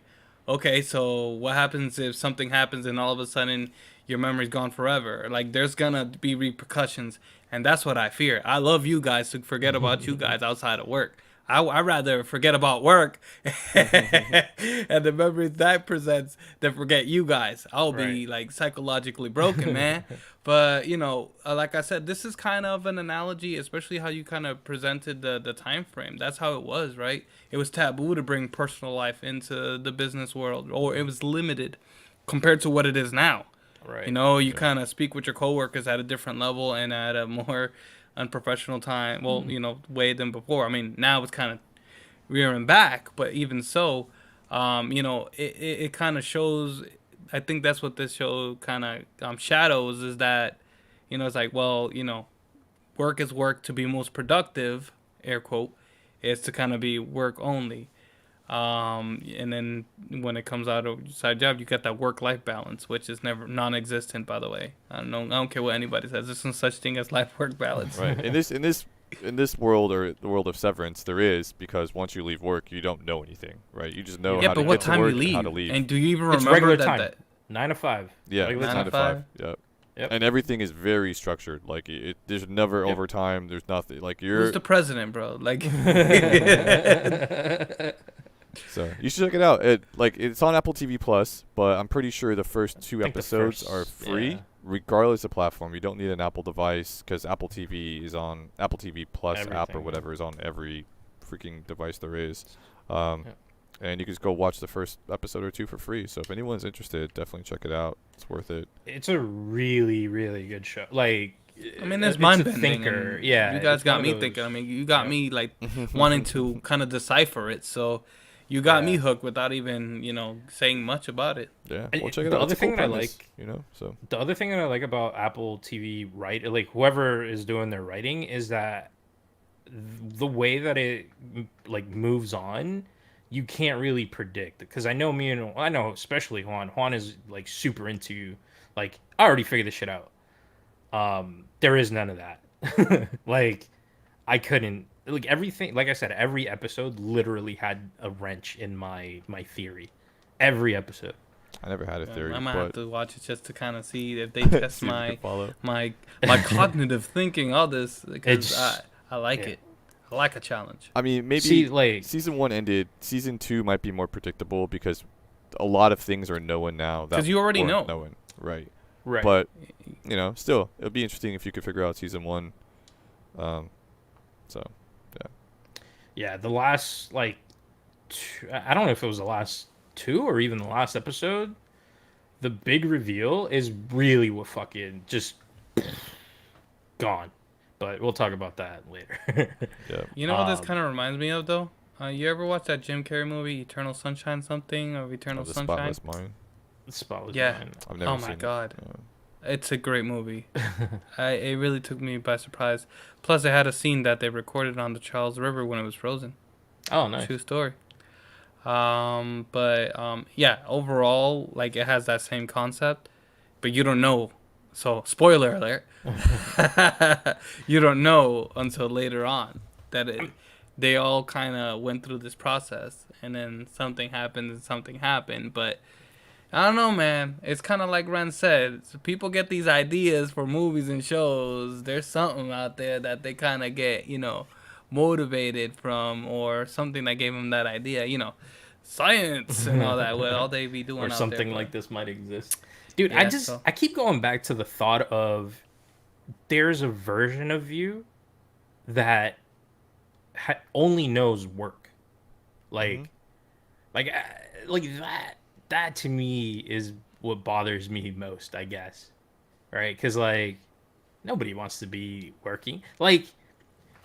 okay, so what happens if something happens and all of a sudden your memory's gone forever? Like there's gonna be repercussions, and that's what I fear. I love you guys to forget about you guys outside of work. I rather forget about work and the memories that presents than forget you guys. I'll Right. be like psychologically broken, man. But like I said, this is kind of an analogy, especially how you kind of presented the time frame. That's how it was, right? It was taboo to bring personal life into the business world, or it was limited compared to what it is now. Right. You Yeah. kind of speak with your coworkers at a different level and at a more unprofessional time. Well, way than before. I mean, now it's kind of rearing back, but even so, it kind of shows. I think that's what this show kind of shadows is that, it's like, well, work is work to be most productive, air quote, is to kind of be work only. And then when it comes out of side job, you got that work life balance, which is never non-existent, by the way. I don't care what anybody says. There's no such thing as life work balance. Right. In this world, or the world of Severance, there is, because once you leave work, you don't know anything, right? You just know Yeah, how but to what get to time work you and how leave? to leave. And do you even It's remember regular that? time. that 9 to 5. Yeah, Regular Nine nine to to five? five. Yep. Yep. And everything is very structured. Like there's never Yep. overtime. There's nothing. Like Who's the president, bro? Like, So you should check it out. It's on Apple TV Plus, but I'm pretty sure the first two think the episodes first- are free, yeah. regardless of platform. You don't need an Apple device because Apple TV is on Apple TV Plus app or Everything. whatever is on every freaking device there is. Um, Yeah. And you can just go watch the first episode or two for free. So if anyone's interested, definitely check it out. It's worth it. It's a really, really good show. Like, I mean, it's a mind bending. thinker. Yeah, you guys it's got one of me those- thinking. I mean, you got Yep. me like wanting to kind of decipher it. So you got me Yeah. hooked without even saying much about it. Yeah, And well, check it the out. other It's a cool thing that I premise, like- So The other thing that I like about Apple TV like whoever is doing their writing is that the way that it like moves on, you can't really predict because I know especially Juan is like super into like I already figured this shit out. There is none of that. Like I couldn't like everything. Like I said, every episode literally had a wrench in my theory. Every episode. I never had a theory, I might but have to watch it just to kind of see if they test see if you my can follow. my cognitive thinking. All this because It's- I like yeah. it. I like a challenge. I mean, maybe See, like season 1 ended. Season 2 might be more predictable because a lot of things are known now. that 'Cause you already weren't know. known. Right. right. But still, it would be interesting if you could figure out season 1. So Yeah, the last I don't know if it was the last two or even the last episode. The big reveal is really what fucking just gone. but we'll talk about that later. Yeah. You know what this Um, kind of reminds me of though? You ever watch that Jim Carrey movie, Eternal Sunshine something of Eternal Of the Sunshine? Spotless Mind. Spot was Yeah. mine. I've never Oh seen my it. god. Yeah. It's a great movie. It really took me by surprise. Plus, it had a scene that they recorded on the Charles River when it was frozen. Oh, nice. True story. Yeah, overall, like it has that same concept, but you don't know. So, spoiler alert. You don't know until later on that they all kind of went through this process, and then something happened and something happened. But I don't know, man. It's kind of like Ren said. So people get these ideas for movies and shows. There's something out there that they kind of get, motivated from, or something that gave them that idea. Science and all that. What all they be doing Or out something there. like this might exist. Dude, Yeah, so. I keep going back to the thought of there's a version of you that only knows work. Like, like that to me is what bothers me most, I guess. Right? Because, like, nobody wants to be working. Like,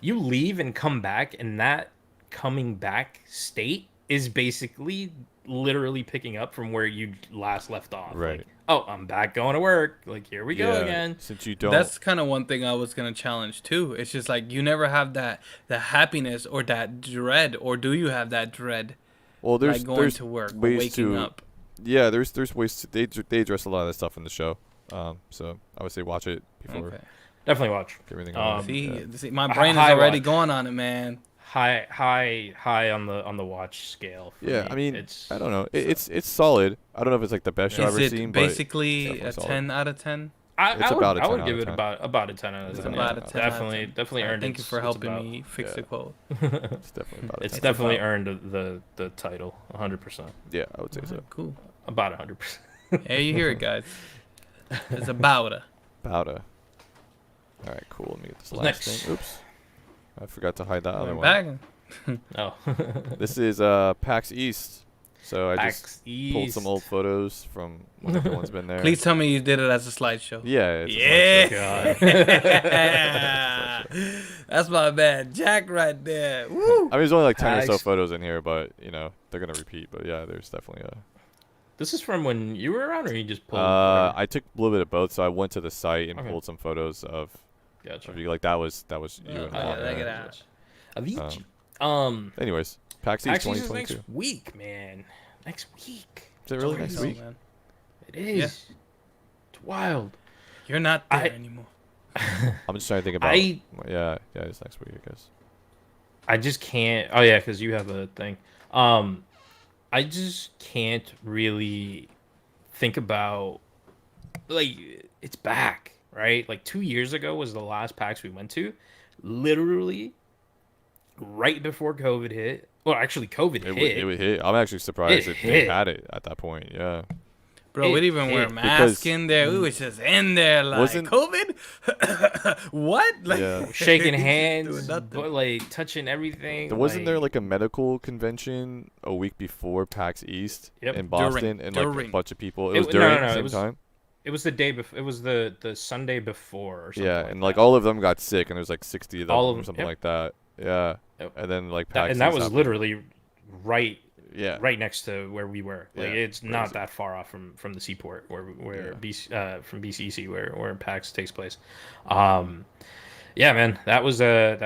you leave and come back, and that coming back state is basically literally picking up from where you last left off. Right. Like, oh, I'm back going to work. Like, here we go again. Since you don't. That's kind of one thing I was gonna challenge too. It's just like you never have that happiness or that dread, or do you have that dread? Well, there's Like going there's to work, or ways waking to. up. Yeah, there's ways to, they address a lot of that stuff in the show. So I would say watch it before Okay. Definitely watch. everything. See, my brain is high already watch. going on it, man. High on the watch scale. For Yeah, me. I mean, it's I don't know. It's solid. I don't know if it's like the best show I've Is ever it seen, but basically definitely a solid. 10 out of 10? It's about a I 10 would out give of it 10. about a 10 out of It's 10. about Yeah. a 10 out of Definitely 10. definitely earned. Thank you for helping about, me fix yeah. the quote. It's definitely about a 10. It's It's definitely about- earned the title 100%. Yeah, I would say so. Alright, cool. About 100%. Hey, you hear it, guys. It's about a. About a. All right, cool. Let me get this What's last next? thing. Oops, I forgot to hide that other We're one. back. Oh. This is PAX East. So I just PAX pulled East. some old photos from when everyone's been there. Please tell me you did it as a slideshow. Yeah. It's a Yeah. slideshow. That's my man, Jack, right there. Woo. I mean, there's only like 10 or so PAX. photos in here, but they're gonna repeat. But yeah, there's definitely a. This is from when you were around, or you just pulled? I took a little bit of both, so I went to the site and Okay. pulled some photos of Gotcha. you. Like that was you Oh, and yeah, Juan look there. at that. Avicii. Anyways, PAX East PAX East is 2022. next week, man. Next week. Is it really next Crazy, week? man. It is. It's wild. You're not there I- anymore. I'm just trying to think about. Yeah, it's next week, I guess. I just can't. Oh yeah, because you have a thing. I just can't really think about like it's back, right? Like 2 years ago was the last PAX we went to, literally right before COVID hit. Well, actually, COVID hit. It would hit. I'm actually surprised It that they hit. had it at that point. Yeah. Bro, we It didn't even wear hit masks because- in there. We was just in there like Wasn't- COVID. What? Like Yeah. Shaking doing hands, nothing. but like touching everything. Wasn't there like a medical convention a week before PAX East Yep. in Boston, and like a During. bunch of people? It It was w- no, during no, no, the it same was time. It was the day before. It was the Sunday before or something. Yeah, like and like that. all of them got sick, and there's like 60 of them All of or them, something yep. like that. Yeah. Yep. And then like That- PAX and that East was happened. literally right Yeah. right next to where we were. Like Yeah, it's not crazy. that far off from the seaport where Yeah. from BCEC where PAX takes place. Yeah, man, that was what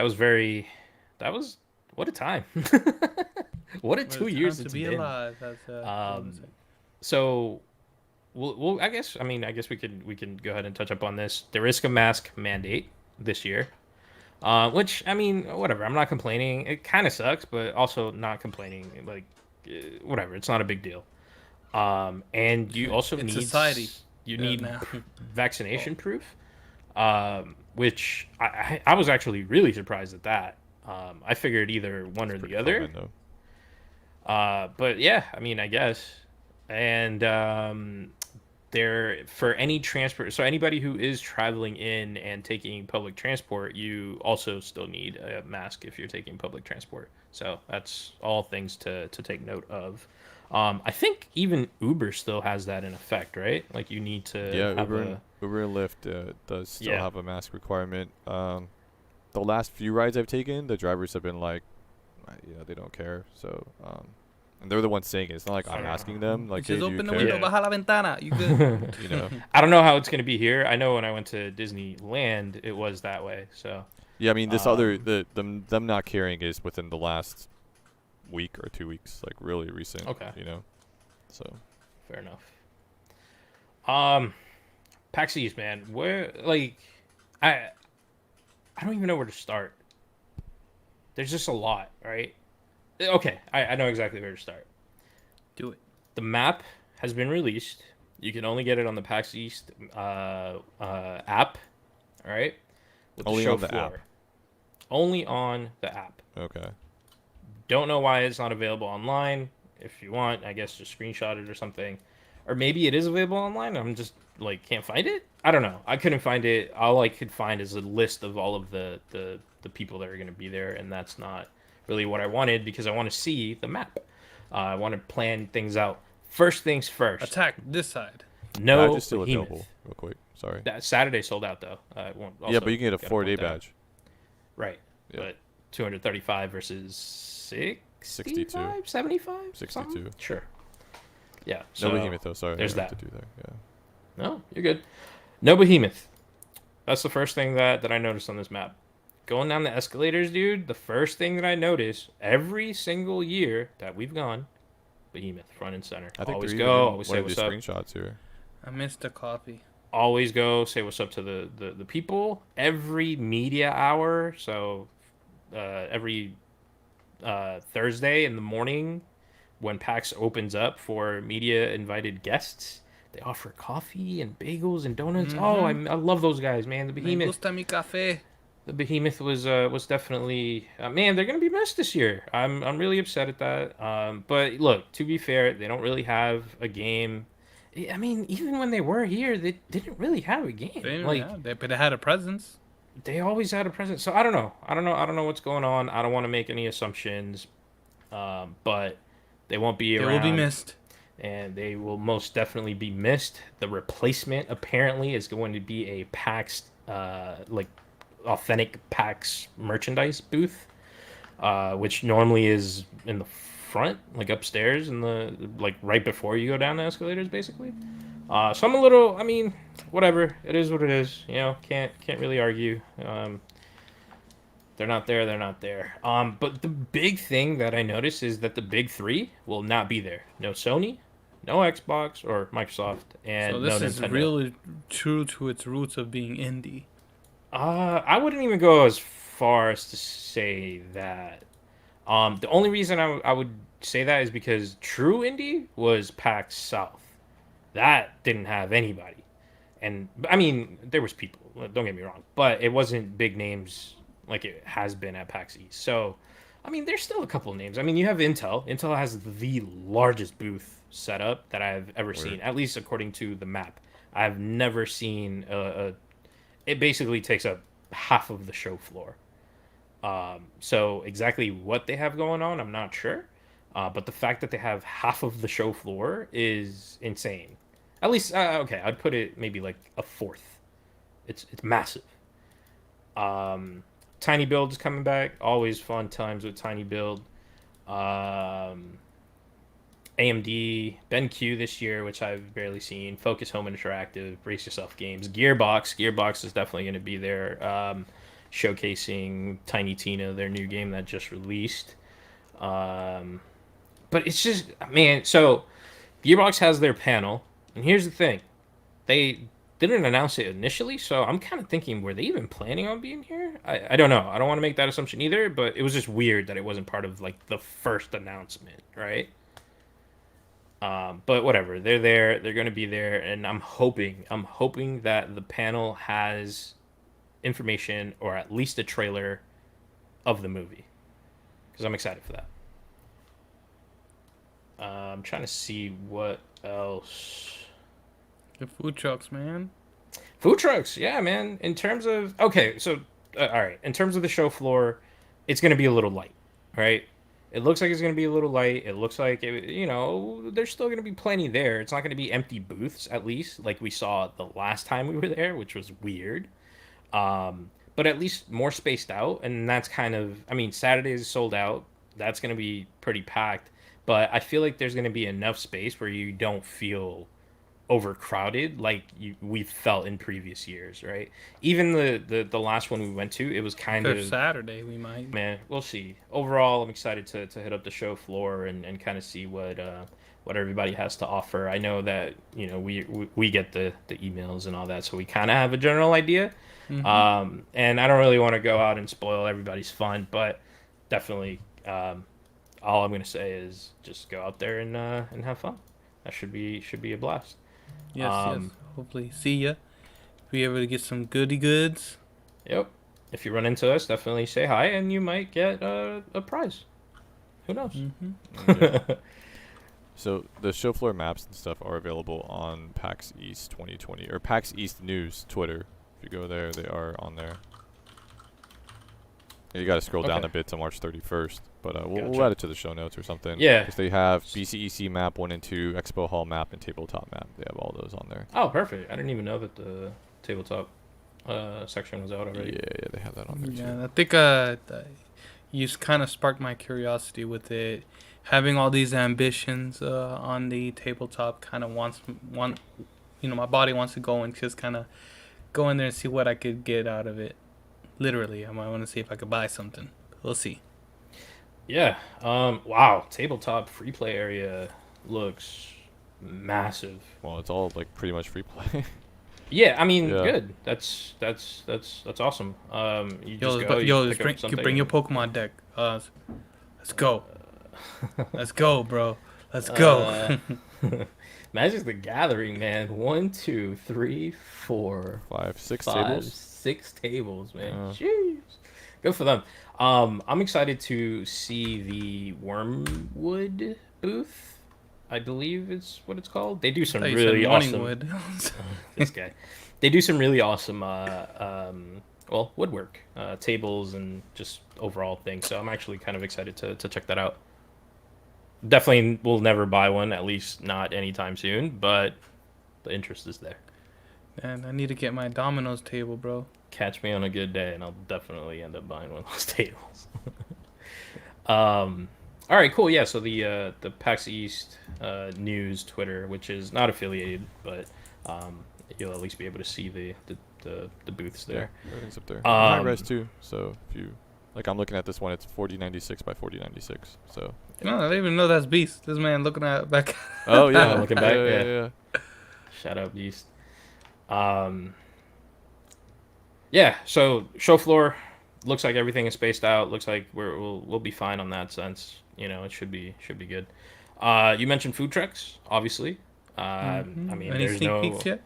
a time. What a What a 2 years time it's to be been. alive. That's, So we'll I guess we can go ahead and touch up on this. There is a mask mandate this year. Which I mean, whatever. I'm not complaining. It kind of sucks, but also not complaining. Like, whatever. It's not a big deal. And you also It's need society. You Yeah, need now. vaccination proof. Which I was actually really surprised at that. I figured either one or Pretty the other. common, though. But yeah, I mean, I guess. And there for any transport, so anybody who is traveling in and taking public transport, you also still need a mask if you're taking public transport. So that's all things to take note of. I think even Uber still has that in effect, right? Like you need to Yeah, have Uber and Lyft does still Yeah. have a mask requirement. the last few rides I've taken, the drivers have been like, they don't care. So, and they're the ones saying it. It's not like I'm asking them, like, hey, Just do you open the care? window, Yeah. baja la ventana. You good? You know? I don't know how it's gonna be here. I know when I went to Disneyland, it was that way. So Yeah, I mean, this other um, them not caring is within the last week or 2 weeks, like really recent. okay, You know, so fair enough. Um, PAX East, man. Where like I I don't even know where to start. There's just a lot, right? Okay, I know exactly where to start. Do it. The map has been released. You can only get it on the PAX East app, all right? With the only show on the floor. app. Only on the app. Okay. Don't know why it's not available online. If you want, I guess just screenshot it or something. Or maybe it is available online. I'm just like can't find it. I don't know. I couldn't find it. All I could find is a list of all of the people that are going to be there, and that's not really what I wanted because I want to see the map. I want to plan things out. First things first. Attack this side. No Badge is still behemoth. available. Real quick. Sorry. That Saturday sold out though. I won't Yeah, but you can get a gotta 4-day point that out. badge. Right. Yeah. But 235 versus 62. 65, 75, 62. Sure. Yeah. No So behemoth though. Sorry. there's I have that. to do there. Yeah. No, you're good. No behemoth. That's the first thing that I noticed on this map. Going down the escalators, dude, the first thing that I notice every single year that we've gone, behemoth, front and center. I think Always they're go, even in always one say of the what's up. screenshots here. I missed the coffee. Always go, say what's up to the people. Every media hour, so every Thursday in the morning when PAX opens up for media invited guests, they offer coffee and bagels and donuts. Oh, I love those guys, man. The Me behemoth. gusta mi café. The behemoth was definitely man. They're gonna be missed this year. I'm really upset at that. But look, to be fair, they don't really have a game. I mean, even when they were here, they didn't really have a game. Like But they had a presence. they always had a presence. So I don't know. I don't know what's going on. I don't want to make any assumptions. But they won't be They around. will be missed. And they will most definitely be missed. The replacement apparently is going to be a PAX, like authentic PAX merchandise booth, which normally is in the front, like upstairs, in the like right before you go down the escalators, basically. So I'm a little. I mean, whatever. It is what it is. You know, can't really argue. They're not there. They're not there. But the big thing that I noticed is that the big three will not be there. No Sony, no Xbox or Microsoft, and So no this is Nintendo. really true to its roots of being indie. I wouldn't even go as far as to say that. The only reason I would say that is because True Indie was PAX South. That didn't have anybody, and I mean there was people. Don't get me wrong, but it wasn't big names like it has been at PAX East. So, I mean, there's still a couple of names. I mean, you have Intel. Intel has the largest booth setup that I've ever seen, at least according to the map. I've never seen it basically takes up half of the show floor. So exactly what they have going on, I'm not sure. But the fact that they have half of the show floor is insane. At least, okay, I'd put it maybe like a fourth. It's massive. Tiny Build is coming back. Always fun times with Tiny Build. AMD, BenQ this year, which I've barely seen. Focus Home Interactive, Brace Yourself Games. Gearbox is definitely going to be there, showcasing Tiny Tina, their new game that just released. But it's just, man, so Gearbox has their panel, and here's the thing. They didn't announce it initially, so I'm kind of thinking, were they even planning on being here? I don't know. I don't want to make that assumption either, but it was just weird that it wasn't part of, like, the first announcement, right? But whatever, they're there. They're going to be there, and I'm hoping that the panel has information or at least a trailer of the movie, because I'm excited for that. I'm trying to see what else. The food trucks, man. Food trucks, yeah, man. In terms of okay, so all right, in terms of the show floor, it's going to be a little light, right? It looks like it's going to be a little light. It looks like there's still going to be plenty there. It's not going to be empty booths, at least like we saw the last time we were there, which was weird. but at least more spaced out. And that's kind of, I mean, Saturday is sold out. That's going to be pretty packed. But I feel like there's going to be enough space where you don't feel overcrowded like we felt in previous years, right? Even the last one we went to, it was kind For of, Saturday, we might. man, we'll see. Overall, I'm excited to hit up the show floor and kind of see what everybody has to offer. I know that we get the emails and all that, so we kind of have a general idea. And I don't really want to go out and spoil everybody's fun, but definitely, all I'm gonna say is just go out there and have fun. That should be a blast. Yes, yes. Hopefully, see ya. Be able to get some goody goods. Yep. If you run into us, definitely say hi, and you might get a prize. Who knows? Yeah. So the show floor maps and stuff are available on PAX East 2020 or PAX East News Twitter. If you go there, they are on there. You got to scroll down a bit to March 31st, but we'll add it to the show notes or something. Yeah. Because they have BCEC map 1 and 2, Expo Hall map, and tabletop map. They have all those on there. Oh, perfect. I didn't even know that the tabletop section was out already. Yeah, they have that on there too. Yeah, I think you kind of sparked my curiosity with it. Having all these ambitions on the tabletop kind of my body wants to go and just kind of go in there and see what I could get out of it. Literally, I might want to see if I could buy something. We'll see. Yeah. Wow. Tabletop free play area looks massive. Well, it's all like pretty much free play. Yeah, I mean, Yeah. good. That's awesome. You just go. You pick up something. bring your Pokemon deck. Let's go. Let's go, bro. Let's go. Magic the Gathering, man. 1, 2, 3, 4, 5, 6 5, tables. 6 tables, man. Jeez. Good for them. I'm excited to see the Wormwood booth. I believe is what it's called. They do some really awesome. This guy. They do some really awesome woodwork, tables and just overall things. So I'm actually kind of excited to check that out. Definitely will never buy one, at least not anytime soon, but the interest is there. Man, I need to get my Domino's table, bro. Catch me on a good day, and I'll definitely end up buying one of those tables. All right, cool. Yeah, so the PAX East news Twitter, which is not affiliated, but you'll at least be able to see the booths there. Yeah, everything's up there. High res too. So if you I'm looking at this one, it's 4096 by 4096. So. No, I didn't even know that's Beast. This man looking at back. Oh yeah, looking back. Yeah. Shout out Beast. Yeah. So show floor looks like everything is spaced out. Looks like we'll be fine on that sense. It should be good. You mentioned food trucks, obviously. I mean, Any there's sneak peeks yet?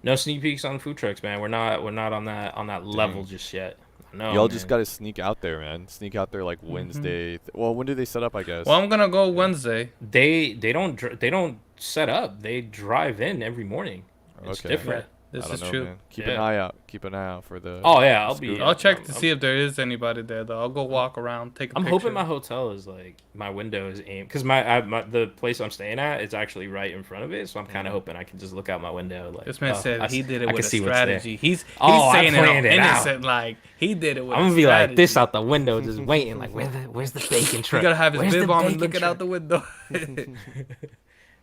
no sneak peeks on food trucks, man. We're not on that level just yet. No, y'all just gotta sneak out there, man. Sneak out there like Wednesday. Well, when do they set up? I guess. Well, I'm gonna go Wednesday. They don't set up. They drive in every morning. It's different. This is know, true. Man. Keep an eye out. Keep an eye out for the. Oh yeah, I'll check to see if there is anybody there though. I'll go walk around, take a picture. I'm hoping my hotel is my window is aimed because the place I'm staying at is actually right in front of it, so I'm kind of hoping I can just look out my window. This man said he did it with a strategy. He's I saying it all planned it innocent, like he did it with. I'm gonna be strategy. like this out the window, just waiting, like where's the bacon truck? You gotta have his Where's bib the on and bacon looking truck? out the window.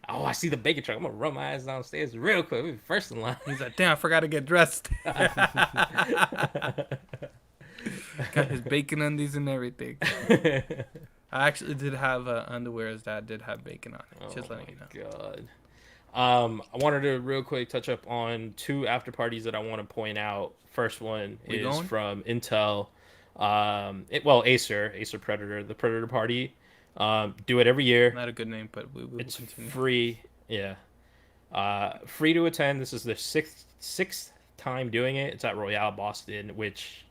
Oh, I see the bacon truck. I'm gonna run my ass downstairs real quick. We'll be first in line. He's like, damn, I forgot to get dressed. Got his bacon undies and everything. I actually did have underwears that did have bacon on it. Just letting you know. God. I wanted to real quick touch up on 2 after parties that I want to point out. First one is from Intel. Acer Predator, the Predator Party. Do it every year. Not a good name, but we will it's continue. Free. Yeah. Free to attend. This is the sixth time doing it. It's at Royale Boston, which,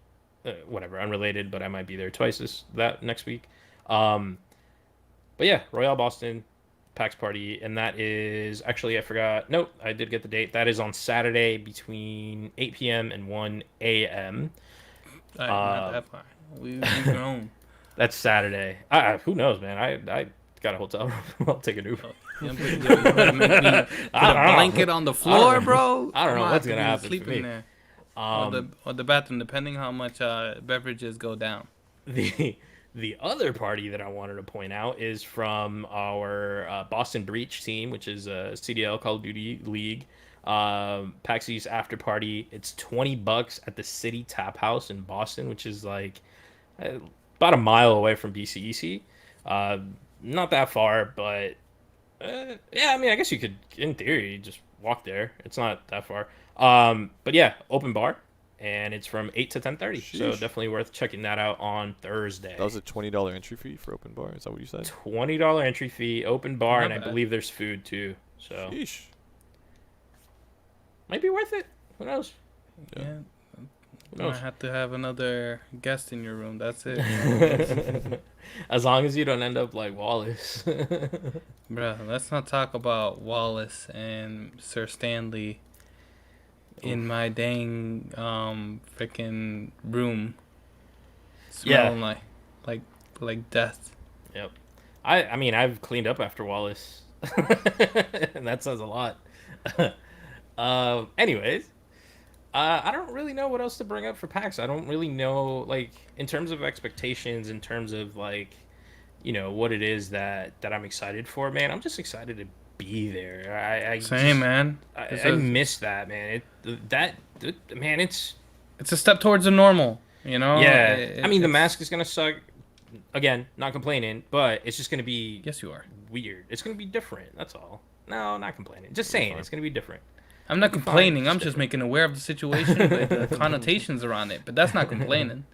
whatever, unrelated, but I might be there twice next week. But yeah, Royale Boston, PAX Party, and that is actually I forgot. Nope, I did get the date. That is on Saturday between 8 p.m. and 1 a.m. Not that far. We've grown. That's Saturday. Who knows, man? I got a hotel room. I'll take an Uber. Put a blanket on the floor, bro. I don't know what's gonna happen to me. There. Or the bathroom, depending how much beverages go down. The the other party that I wanted to point out is from our Boston Breach team, which is a CDL Call of Duty League. PAX East after party. It's $20 at the City Tap House in Boston, which is like uh, about a mile away from BCEC. Uh, Not that far, but yeah, I mean, I guess you could, in theory, just walk there. It's not that far. But yeah, open bar, and it's from 8 to 10:30. So Sheesh. definitely worth checking that out on That was Thursday. a $20 entry fee for open bar. Is that what you said? $20 entry fee, open bar, Not and I bad. believe there's food too. So Sheesh. might be worth it. Who knows? Yeah. Yeah. Who You might knows? have to have another guest in your room. That's it. As long as you don't end up like Wallace. Bruh, let's not talk about Wallace and Sir Stanley in my dang freaking room Yeah. smelling like like death. Yep. I mean, I've cleaned up after Wallace, and that says a lot. Anyways, I don't really know what else to bring up for PAX. I don't really know, like, in terms of expectations, in terms of like, what it is that I'm excited for. Man, I'm just excited to be there. Same, man. I miss that, man. Man, It's a step towards the normal, you know? yeah. I mean, the It's- mask is gonna suck. Again, not complaining, but it's just gonna be Yes, you are. weird. It's gonna be different. That's all. No, not complaining. Just saying, fine. it's gonna be different. I'm not Be fine, complaining. I'm it's just different. making aware of the situation with the connotations around it. But that's not complaining.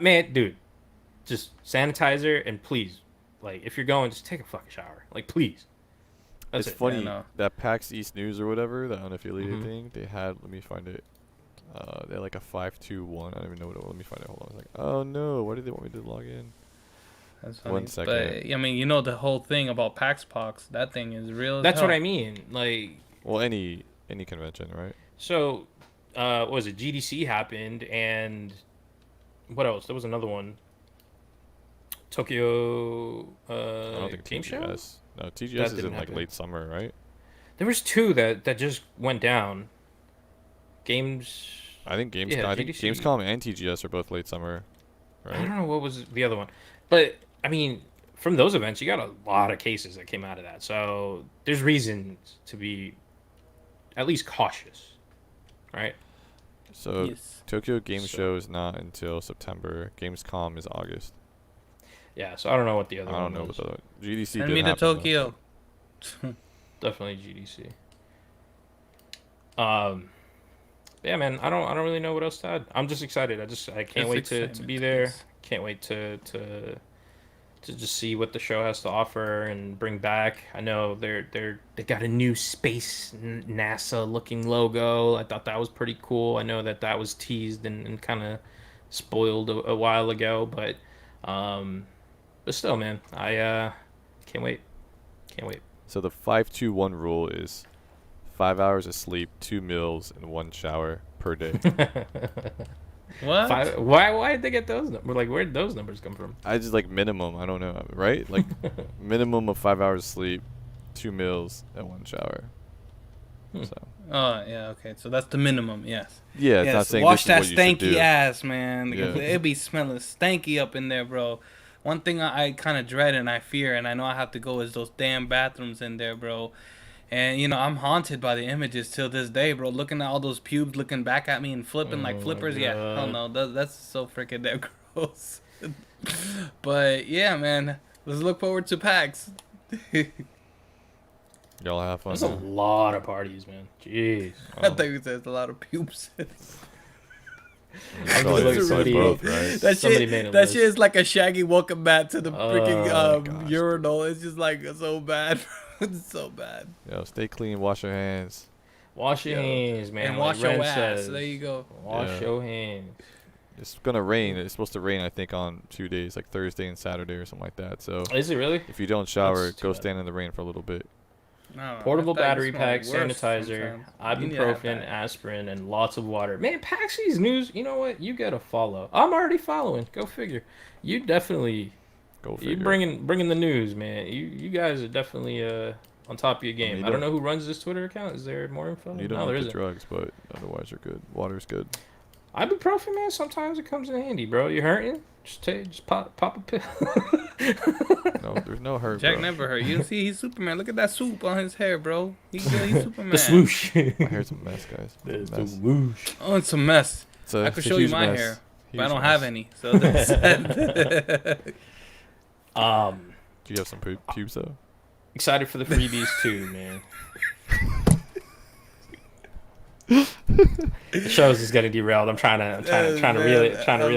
Man, dude, just sanitizer and please, like, if you're going, just take a fucking shower. Like, please. That's It's it. funny no. that PAX East News or whatever, the unaffiliated Mhm. thing, they had. Let me find it. They had like a 521. I don't even know what it was. Let me find it. Hold on. I was like, oh no, why did they want me to log in? That's funny. One second. But I mean, you know the whole thing about PAX Pox. That thing is real. As That's hell. what I mean. Like, Well, any convention, right? so, what was it? GDC happened, and what else? There was another one. Tokyo I don't think game show. TGS. No, That TGS is didn't in like happen. late summer, right? There was two that just went down. Games. I think Yeah, I think GDC. Gamescom and TGS are both late summer, I right? don't know what was the other one, but I mean, from those events, you got a lot of cases that came out of that. So there's reasons to be at least cautious, right? So Yes. Tokyo Game So- Show is not until September. Gamescom is August. Yeah. So I don't know what the other I one don't know was. what the GDC Send did me to happen, though. Tokyo. Definitely GDC. Yeah, man. I don't really know what else to add. I'm just excited. I can't It's wait to excitement, be there. yes. Can't wait to just see what the show has to offer and bring back. I know they got a new space NASA looking logo. I thought that was pretty cool. I know that was teased and kind of spoiled a while ago, but still, man, I can't wait. Can't wait. So the 5-2-1 rule is 5 hours of sleep, 2 meals, and 1 shower per day. What? Why did they get those numbers? Like, where'd those numbers come from? I just like minimum. I don't know, right? Like minimum of 5 hours of sleep, 2 meals, and 1 shower. Hmm. So Oh yeah. Okay. So that's the minimum. Yes. yeah, it's not Yes. saying Wash this that is what you should stanky do. ass, man. Yeah. It be smelling stanky up in there, bro. One thing I kind of dread and I fear, and I know I have to go, is those damn bathrooms in there, bro. And I'm haunted by the images till this day, bro. Looking at all those pubes looking back at me and flipping Oh like my flippers. Yeah, hell God. no, that's so freaking damn gross. But yeah, man, let's look forward to PAX. Y'all have fun. That's a man. lot of parties, man. Jeez. I think it says a lot of pubes. I'm Probably- just probably somebody- both, right? That Somebody shit, made a that list. shit is like a shaggy welcome mat to the freaking Oh my gosh, urinal. It's just like so bad. It's so bad. Yo, stay clean. Wash your hands. Wash your Yo, hands, man. and like wash your Ren ass. says. There you go. Wash Yeah. your hands. It's gonna rain. It's supposed to rain, I think, on 2 days, like Thursday and Saturday or something like that. So Is it really? if you don't shower, That's too go bad. stand in the rain for a little bit. No, Portable I thought you battery smelled pack, worse sanitizer, sometimes. You need to have ibuprofen, that. aspirin, and lots of water. Man, PAX East news. You know what? You gotta follow. I'm already following. Go figure. You definitely Go you figure. bringing the news, man. You guys are definitely on top of your I game. mean, I don't know who runs this Twitter account. Is there more info? You don't No, there need the isn't. drugs, but otherwise you're good. Water's good. Ibuprofen, man. Sometimes it comes in handy, bro. You hurting? Just pop a pill. No, there's no hurt, Jack bro. never hurt. You see, he's Superman. Look at that soup on his hair, bro. He's Superman. The swoosh. My hair's a mess, guys. There's Mess. the whoosh. Oh, it's a mess. It's a, I it's could a show you huge my mess. hair, but I Huge don't mess. have any. So that's sad. Do you have some pubes though? Excited for the freebies too, man. The show's just getting derailed. I'm trying to reel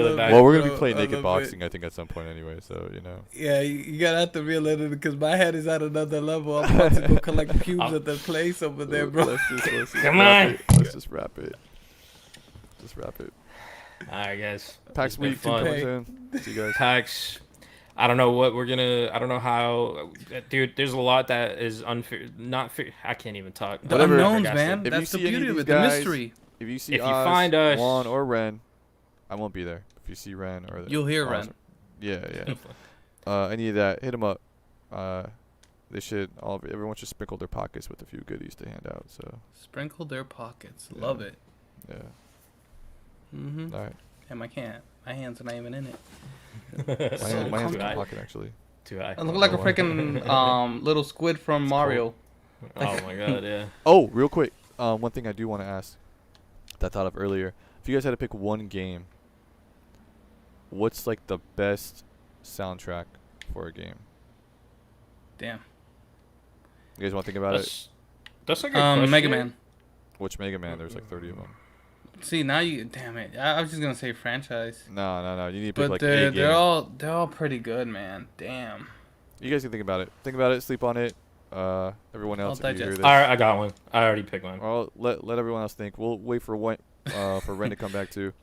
it back. Well, we're gonna be bro. playing I naked love boxing, I think, at some point anyway. So you know. Yeah, you gotta have to reel it in because my head is at another level. I'm about to go collect pubes at the place over there, bro. Let's just Come wrap on. it. Let's just wrap it. Just wrap it. All right, guys. PAX It's been week 2 fun. months in. See you guys. PAX. I don't know what we're gonna. I don't know how, dude. There's a lot that is unfair. Not fair. I can't even talk. The Whatever. unknowns, Like I man. said, If you That's the see any beauty of of these it. The guys- mystery. If you see If you Oz, find us- Juan, or Ren, I won't be there. If you see Ren or You'll hear Oz- Ren. Yeah. Any of that, hit them up. They should everyone should sprinkle their pockets with a few goodies to hand out. So Sprinkle their pockets. Yeah. Love it. yeah. Mm-hmm. All right. And my hands are not even in it. My hands in comfy. my pocket actually. Too high. I look like a Oh, freaking little squid from Mario. Oh my god, yeah. Oh, real quick. One thing I do want to ask that I thought of earlier. If you guys had to pick one game, what's like the best soundtrack for a game? Damn. You guys want to think about it? That's a good question. Mega Man. Which Mega Man? There's like 30 of them. See, now you. Damn it. I was just gonna say franchise. No. You need to pick But like they're a game. they're all pretty good, man. Damn. You guys can think about it. Think about it. Sleep on it. Everyone I'll else, if you hear digest. this. All right, I got one. I already picked one. Well, let everyone else think. We'll wait for Ren to come back too,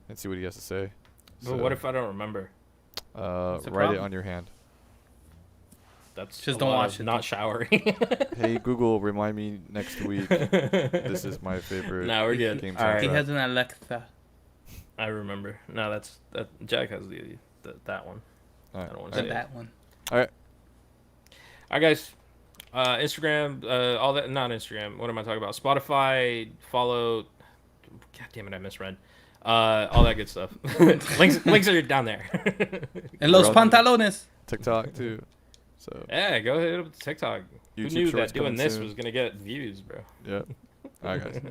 and see what he has to say. But what if I don't remember? What's the Write it problem? on your hand. That's Just a don't lot watch of it. Not showering. Hey Google, remind me next week. This is my favorite. No, we're good. game All right. He soundtrack. has an Alexa. I remember. No, that. Jack has that one. All I right. don't want to say it. That one. All right, guys. Instagram, all that. Not Instagram. What am I talking about? Spotify. Follow. God damn it, I misread. All that good stuff. links are down there. And los We're on pantalones. TikTok too. So Yeah, go ahead up to TikTok. Who YouTube knew Shorts that doing coming this soon. was gonna get views, bro? yeah. All right, guys.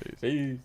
Peace. Peace.